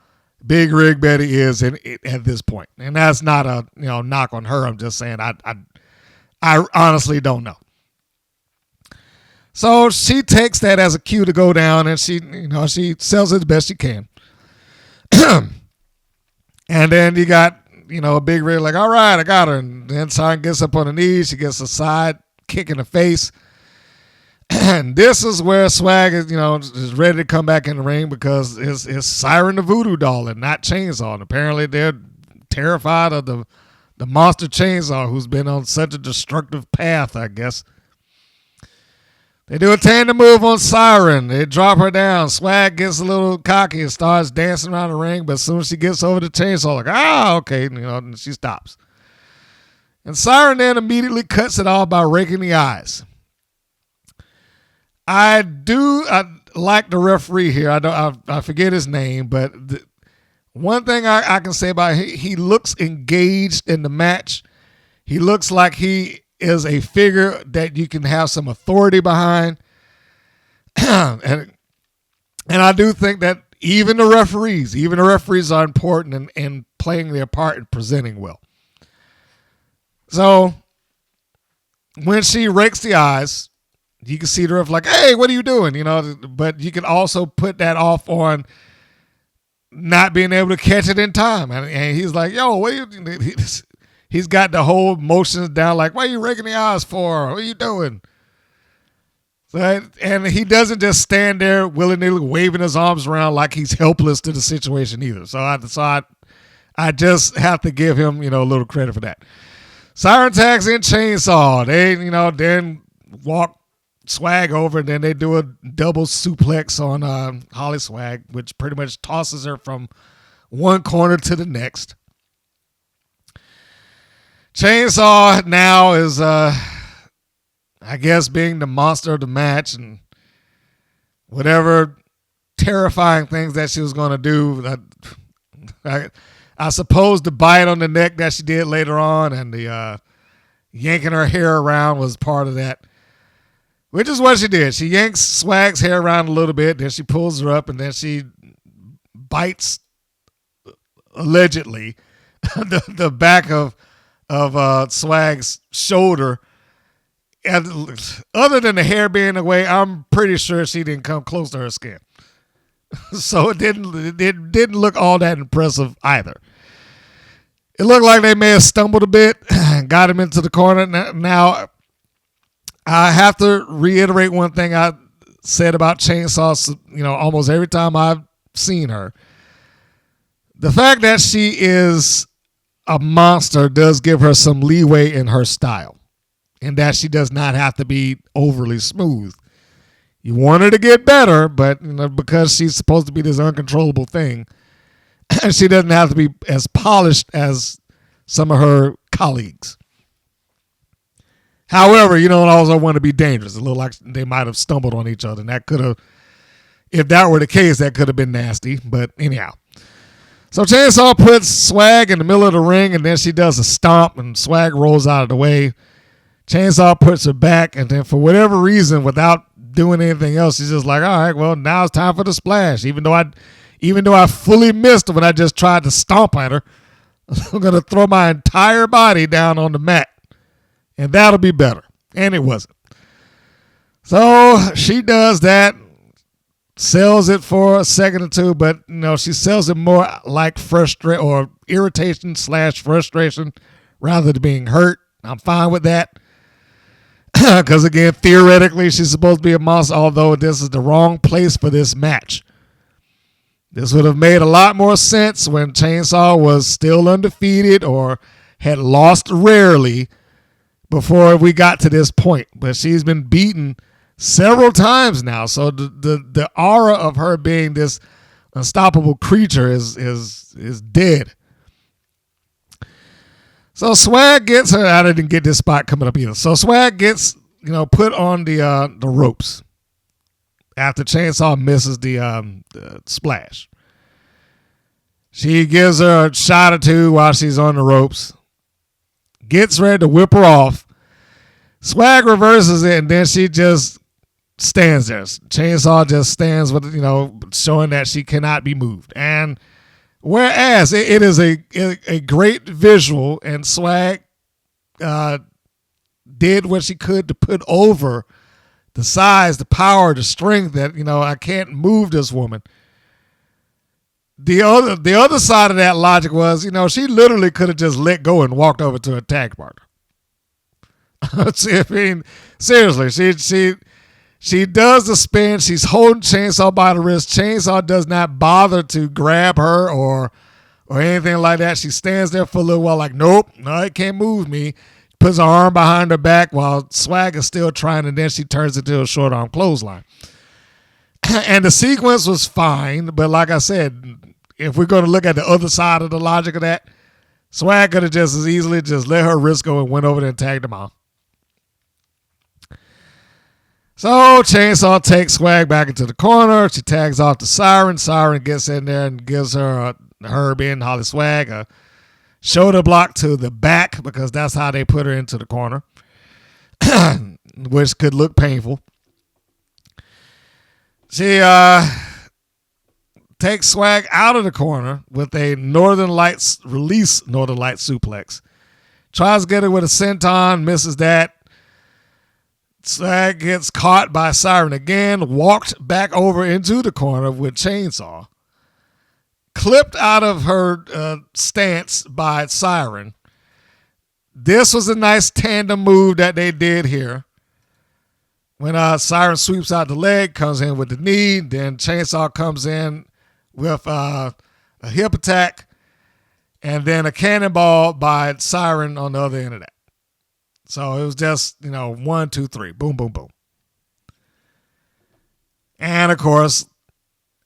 Big Rig Betty is at this point. And that's not a knock on her. I'm just saying I honestly don't know. So she takes that as a cue to go down, and she sells it the best she can. And then you got, a Big Rig like, all right, I got her. And then Siren gets up on her knees. She gets a side kick in the face. And this is where Swag is ready to come back in the ring because it's Siren the Voodoo Doll and not Chainsaw. And apparently they're terrified of the monster Chainsaw who's been on such a destructive path, I guess. They do a tandem move on Siren. They drop her down. Swag gets a little cocky and starts dancing around the ring, but as soon as she gets over the Chainsaw, like, okay, and she stops. And Siren then immediately cuts it off by raking the eyes. I like the referee here. I forget his name, but one thing I can say about him, he looks engaged in the match. He looks like he is a figure that you can have some authority behind. and I do think that even the referees are important in playing their part and presenting well. So when she rakes the eyes, you can see the ref like, hey, what are you doing? But you can also put that off on not being able to catch it in time. And he's like, yo, what are you? He's got the whole motions down like, what are you raking the eyes for? What are you doing? And he doesn't just stand there willy-nilly waving his arms around like he's helpless to the situation either. So I just have to give him, a little credit for that. Siren tags in Chainsaw. They, then walk Swag over, and then they do a double suplex on Holly Swag, which pretty much tosses her from one corner to the next. Chainsaw now is, I guess, being the monster of the match, and whatever terrifying things that she was going to do, I suppose the bite on the neck that she did later on and the yanking her hair around was part of that, which is what she did. She yanks Swag's hair around a little bit, then she pulls her up, and then she bites, allegedly, the back of Swag's shoulder. And other than the hair being away, I'm pretty sure she didn't come close to her skin. So it didn't look all that impressive either. It looked like they may have stumbled a bit and got him into the corner. Now, I have to reiterate one thing I said about Chainsaw, almost every time I've seen her. The fact that she is a monster does give her some leeway in her style, and that she does not have to be overly smooth. You want her to get better, but because she's supposed to be this uncontrollable thing, she doesn't have to be as polished as some of her colleagues. However, you don't also want to be dangerous. It looked like they might have stumbled on each other, and that could have, if that were the case, that could have been nasty. But anyhow. So Chainsaw puts Swag in the middle of the ring, and then she does a stomp, and Swag rolls out of the way. Chainsaw puts her back, and then for whatever reason, without doing anything else, she's just like, all right, well, now it's time for the splash. Even though I fully missed when I just tried to stomp at her, I'm going to throw my entire body down on the mat, and that'll be better. And it wasn't. So she does that, sells it for a second or two, but she sells it more like irritation / frustration rather than being hurt. I'm fine with that. Because again, theoretically, she's supposed to be a monster, although this is the wrong place for this match. This would have made a lot more sense when Chainsaw was still undefeated or had lost rarely before we got to this point. But she's been beaten several times now, so the aura of her being this unstoppable creature is dead. So Swag gets her. I didn't get this spot coming up either. So Swag gets put on the ropes after Chainsaw misses the splash. She gives her a shot or two while she's on the ropes. Gets ready to whip her off. Swag reverses it, and then she just stands there. Chainsaw just stands with, showing that she cannot be moved. And whereas it is a great visual, and Swag did what she could to put over the size, the power, the strength that, I can't move this woman. The other side of that logic was, she literally could have just let go and walked over to a tag partner. I mean, seriously, she does the spin. She's holding Chainsaw by the wrist. Chainsaw does not bother to grab her or anything like that. She stands there for a little while like, nope, no, it can't move me. Puts her arm behind her back while Swag is still trying, and then she turns into a short arm clothesline. And the sequence was fine, but like I said, if we're going to look at the other side of the logic of that, Swag could have just as easily just let her wrist go and went over there and tagged him out. So Chainsaw takes Swag back into the corner. She tags off to Siren. Siren gets in there and gives her Herb and Holly Swag a shoulder block to the back, because that's how they put her into the corner, which could look painful. She takes Swag out of the corner with a Northern Lights suplex. Tries to get her with a senton, misses that. Swag gets caught by Siren again, walked back over into the corner with Chainsaw. Clipped out of her stance by Siren. This was a nice tandem move that they did here. When Siren sweeps out the leg, comes in with the knee, then Chainsaw comes in with a hip attack, and then a cannonball by Siren on the other end of that. So it was just, 1, 2, 3. Boom, boom, boom. And, of course,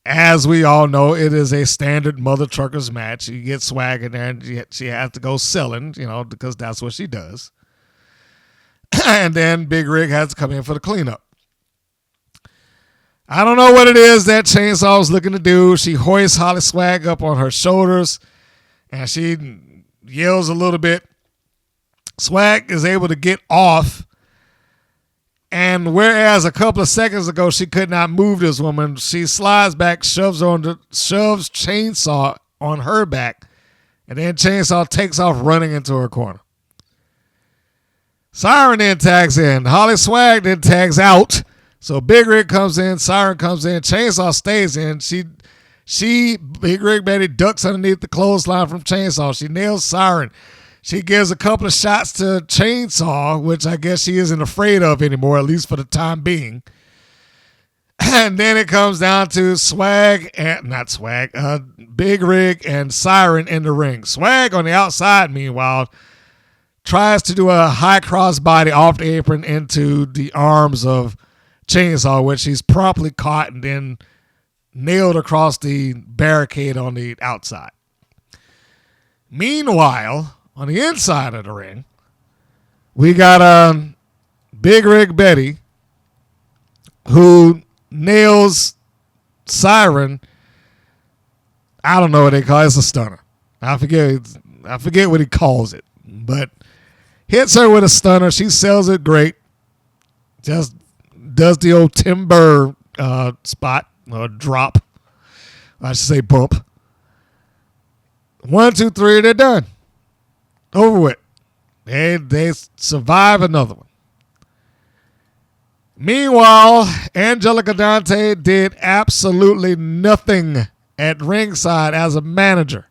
as we all know, it is a standard Mother Truckers match. You get Swag in there, and she has to go selling, because that's what she does. And then Big Rig has to come in for the cleanup. I don't know what it is that Chainsaw was looking to do. She hoists Holly Swag up on her shoulders, and she yells a little bit. Swag is able to get off, and whereas a couple of seconds ago she could not move this woman, she slides back, shoves Chainsaw on her back, and then Chainsaw takes off running into her corner. Siren then tags in. Holly Swag then tags out. So Big Rig comes in, Siren comes in, Chainsaw stays in. She Big Rig Betty ducks underneath the clothesline from Chainsaw. She nails Siren. She gives a couple of shots to Chainsaw, which I guess she isn't afraid of anymore, at least for the time being. And then it comes down to Big Rig and Siren in the ring. Swag on the outside, meanwhile, tries to do a high crossbody off the apron into the arms of Chainsaw, which she's promptly caught and then nailed across the barricade on the outside. Meanwhile, on the inside of the ring, we got Big Rig Betty, who nails Siren. I don't know what they call it. It's a stunner. I forget what he calls it, but hits her with a stunner. She sells it great. Just does the old timber spot or drop. I should say bump. 1, 2, 3. They're done. Over with. They survive another one. Meanwhile, Angelica Dante did absolutely nothing at ringside as a manager.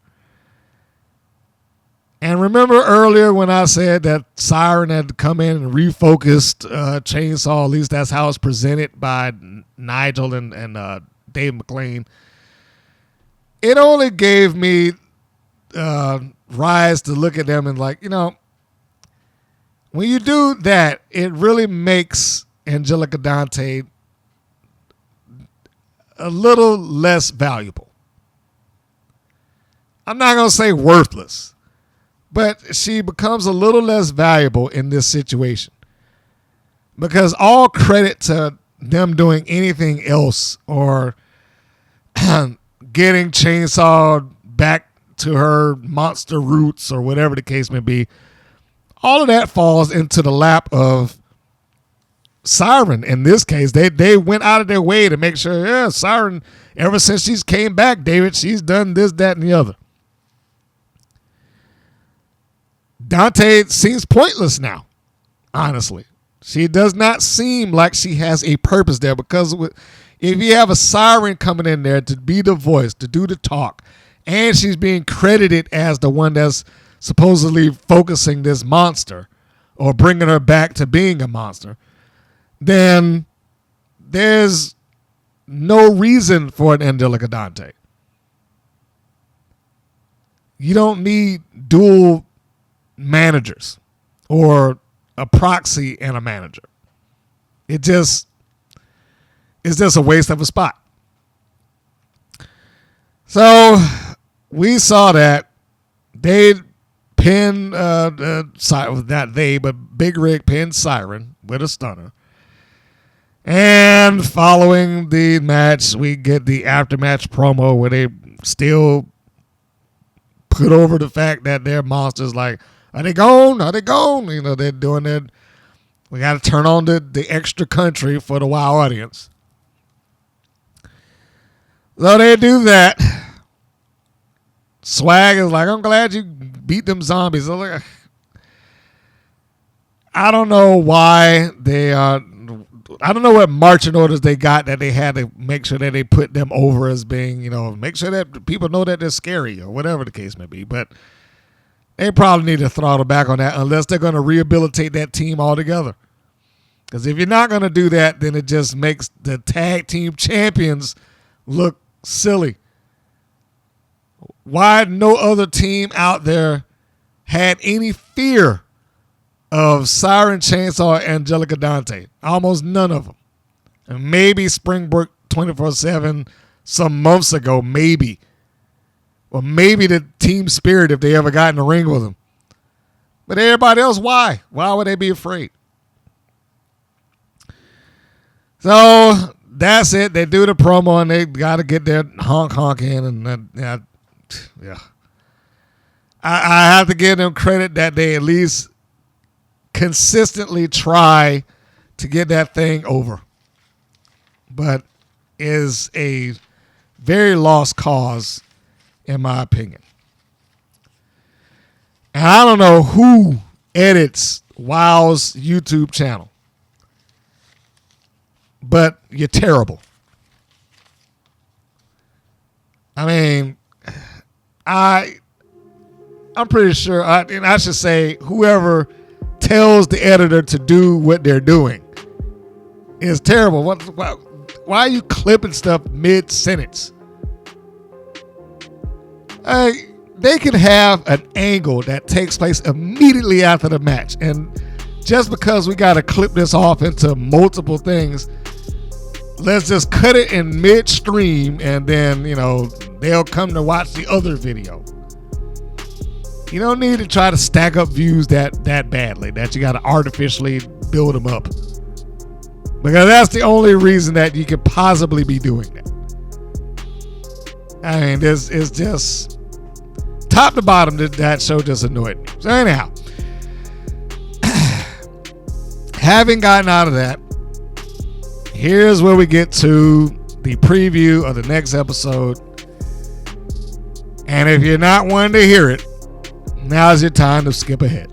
And remember earlier when I said that Siren had come in and refocused Chainsaw, at least that's how it's presented by Nigel and Dave McLean. It only gave me rise to look at them and like, when you do that, it really makes Angelica Dante a little less valuable. I'm not going to say worthless, but she becomes a little less valuable in this situation. Because all credit to them doing anything else or getting Chainsaw back to her monster roots or whatever the case may be, all of that falls into the lap of Siren in this case. They went out of their way to make sure, yeah, Siren, ever since she's came back, David, she's done this, that, and the other. Dante seems pointless now, honestly. She does not seem like she has a purpose there, because if you have a Siren coming in there to be the voice, to do the talk, and she's being credited as the one that's supposedly focusing this monster or bringing her back to being a monster, then there's no reason for an Angelica Dante. You don't need dual managers or a proxy and a manager. It's just a waste of a spot. So we saw that they pinned not they, but Big Rig pinned Siren with a stunner. And following the match, we get the aftermatch promo where they still put over the fact that they're monsters. Like, are they gone? Are they gone? You know, they're doing that. We got to turn on the extra country for the WoW audience. So they do that. Swag is like, I'm glad you beat them zombies. So like, I don't know why they are. I don't know what marching orders they got that they had to make sure that they put them over as being, you know, make sure that people know that they're scary or whatever the case may be. But they probably need to throttle back on that unless they're going to rehabilitate that team altogether. Because if you're not going to do that, then it just makes the tag team champions look silly. Why no other team out there had any fear of Siren Chainsaw and Angelica Dante? Almost none of them. And maybe Springbrook 24/7 some months ago, maybe. Or maybe the Team Spirit if they ever got in the ring with them. But everybody else, why? Why would they be afraid? So that's it. They do the promo and they got to get their honk in. And yeah. I have to give them credit that they at least consistently try to get that thing over. But is a very lost cause, in my opinion. And I don't know who edits WoW's YouTube channel, but you're terrible. I mean, I'm pretty sure, and I should say, whoever tells the editor to do what they're doing is terrible. Why are you clipping stuff mid-sentence? They could have an angle that takes place immediately after the match, and just because we got to clip this off into multiple things, let's just cut it in midstream, and then, you know, they'll come to watch the other video. You don't need to try to stack up views that badly, that you got to artificially build them up. Because that's the only reason that you could possibly be doing that. I mean, this is just top to bottom, that show just annoyed me. So anyhow, having gotten out of that, here's where we get to the preview of the next episode. And if you're not wanting to hear it, now's your time to skip ahead.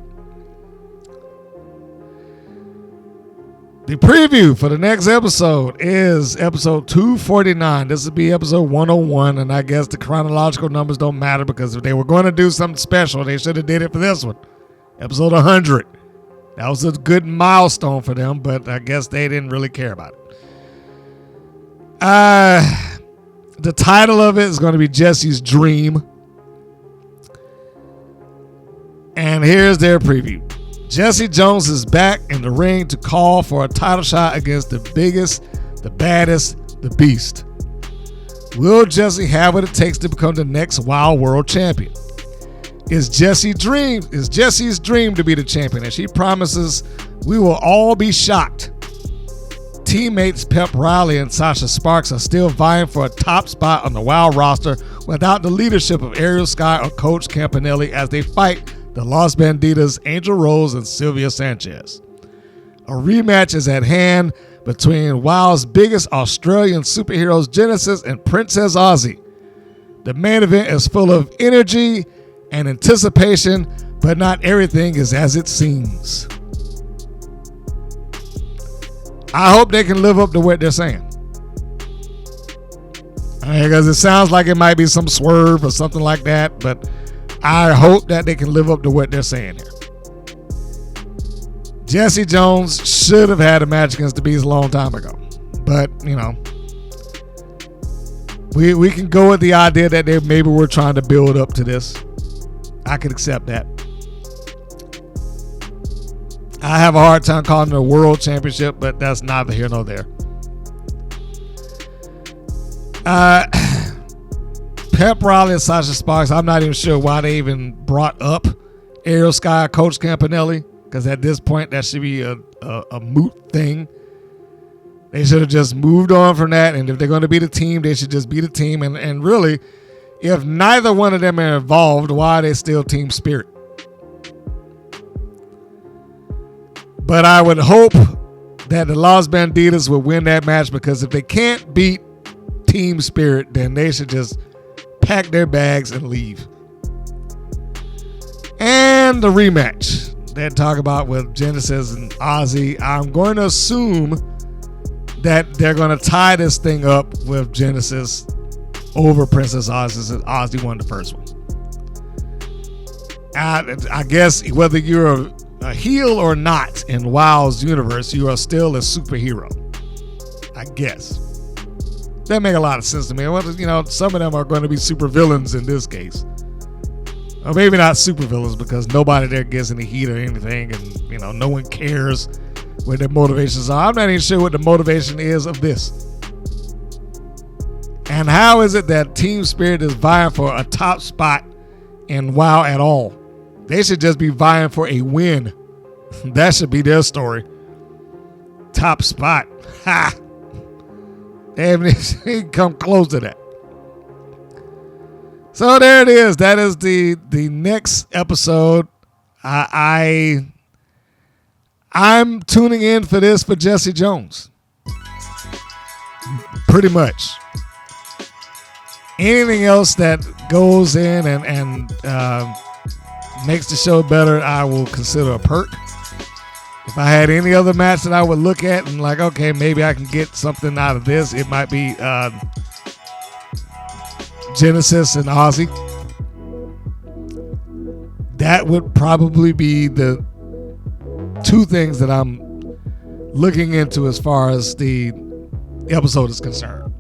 The preview for the next episode is episode 249. This will be episode 101, and I guess the chronological numbers don't matter because if they were going to do something special, they should have did it for this one. Episode 100. That was a good milestone for them, but I guess they didn't really care about it. The title of it is going to be Jesse's Dream. And here's their preview. Jesse Jones is back in the ring to call for a title shot against the biggest, the baddest, the beast. Will Jesse have what it takes to become the next Wild World Champion? Is Jesse's dream to be the champion? And she promises we will all be shocked. Teammates Pep Riley and Sasha Sparks are still vying for a top spot on the Wild roster without the leadership of Ariel Sky or Coach Campanelli as they fight the Los Banditas, Angel Rose, and Sylvia Sanchez. A rematch is at hand between WoW's biggest Australian superheroes, Genesis and Princess Aussie. The main event is full of energy and anticipation, but not everything is as it seems. I hope they can live up to what they're saying. Because it sounds like it might be some swerve or something like that, but I hope that they can live up to what they're saying here. Jesse Jones should have had a match against the Beast a long time ago. But, you know, we can go with the idea that they maybe were trying to build up to this. I could accept that. I have a hard time calling it a world championship, but that's neither here nor there. Pep Riley and Sasha Sparks, I'm not even sure why they even brought up Ariel Sky, Coach Campanelli, because at this point that should be a moot thing. They should have just moved on from that, and if they're going to be the team, they should just be the team. And really, if neither one of them are involved, why are they still Team Spirit? But I would hope that the Los Banditas will win that match, because if they can't beat Team Spirit, then they should just pack their bags and leave. And the rematch they talk about with Genesis and Ozzy, I'm going to assume that they're going to tie this thing up with Genesis over Princess Ozzy, since Ozzy won the first one. I guess whether you're a heel or not in WoW's universe, you are still a superhero. I guess. That make a lot of sense to me. You know, some of them are going to be super villains in this case. Or maybe not super villains, because nobody there gets any heat or anything, and you know, no one cares what their motivations are. I'm not even sure what the motivation is of this. And how is it that Team Spirit is vying for a top spot in WoW at all? They should just be vying for a win. That should be their story. Top spot. Ha! They haven't even come close to that. So there it is. That is the next episode. I'm tuning in for this for Jesse Jones. Pretty much. Anything else that goes in and makes the show better, I will consider a perk. If I had any other match that I would look at and like, okay, maybe I can get something out of this, it might be Genesis and Ozzy. That would probably be the two things that I'm looking into as far as the episode is concerned.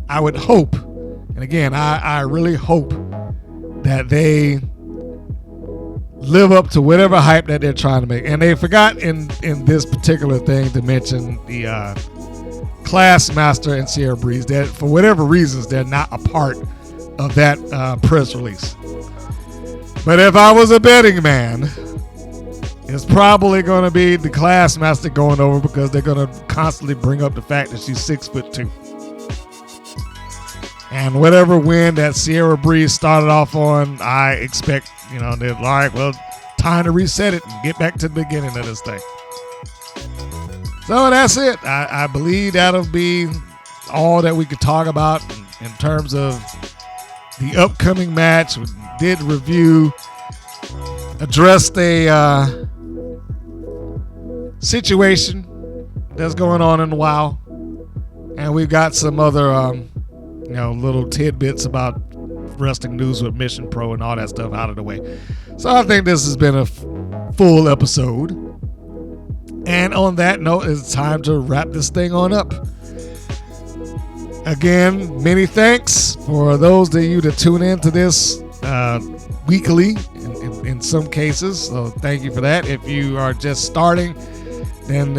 I would hope, and again, I really hope that they live up to whatever hype that they're trying to make. And they forgot in this particular thing to mention the Class Master and Sierra Breeze. That for whatever reasons, they're not a part of that press release. But if I was a betting man, it's probably going to be the Class Master going over, because they're going to constantly bring up the fact that she's 6'2". And whatever win that Sierra Breeze started off on, I expect, you know, they're like, well, time to reset it and get back to the beginning of this thing. So that's it. I believe that'll be all that we could talk about in terms of the upcoming match. We did review, addressed a situation that's going on in WoW, and we've got some other little tidbits about wrestling news with Mission Pro and all that stuff out of the way. So I think this has been a full episode. And on that note, it's time to wrap this thing on up. Again, many thanks for those of you that tune in to this weekly in some cases. So thank you for that. If you are just starting, then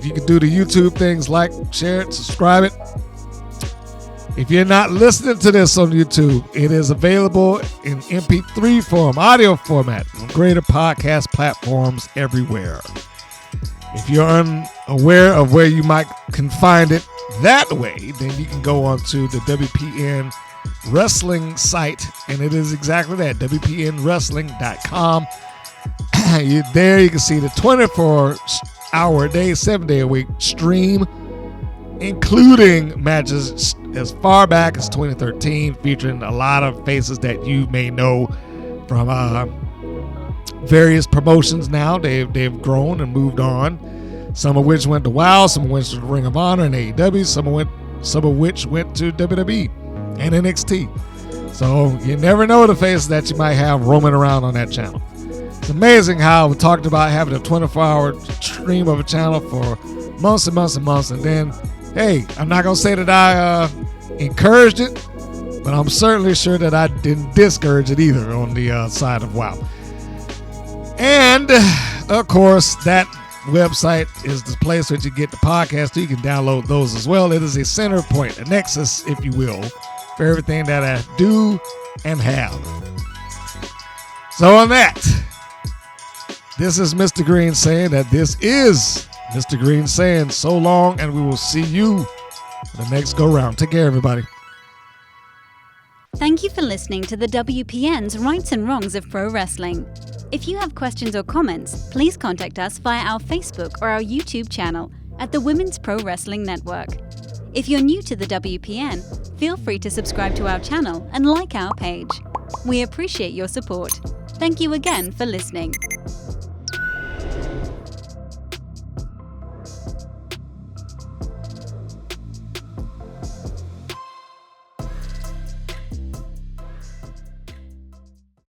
you can do the YouTube things, like, share it, subscribe it. If you're not listening to this on YouTube, it is available in MP3 form, audio format, on greater podcast platforms everywhere. If you're unaware of where you can find it that way, then you can go on to the WPN Wrestling site, and it is exactly that, WPNWrestling.com. There you can see the 24-hour a day, 7-day a week stream, including matches as far back as 2013, featuring a lot of faces that you may know from various promotions. Now they've grown and moved on, some of which went to WoW, some of which to Ring of Honor and AEW, some of which went to WWE and NXT. So you never know the faces that you might have roaming around on that channel. It's amazing how we talked about having a 24-hour stream of a channel for months and months and months, and then, hey, I'm not going to say that I encouraged it, but I'm certainly sure that I didn't discourage it either on the side of WoW. And, of course, that website is the place where you get the podcast. You can download those as well. It is a center point, a nexus, if you will, for everything that I do and have. So on that, this is Mr. Green saying that this is Mr. Green saying so long, and we will see you for the next go-round. Take care, everybody. Thank you for listening to the WPN's Rights and Wrongs of Pro Wrestling. If you have questions or comments, please contact us via our Facebook or our YouTube channel at the Women's Pro Wrestling Network. If you're new to the WPN, feel free to subscribe to our channel and like our page. We appreciate your support. Thank you again for listening.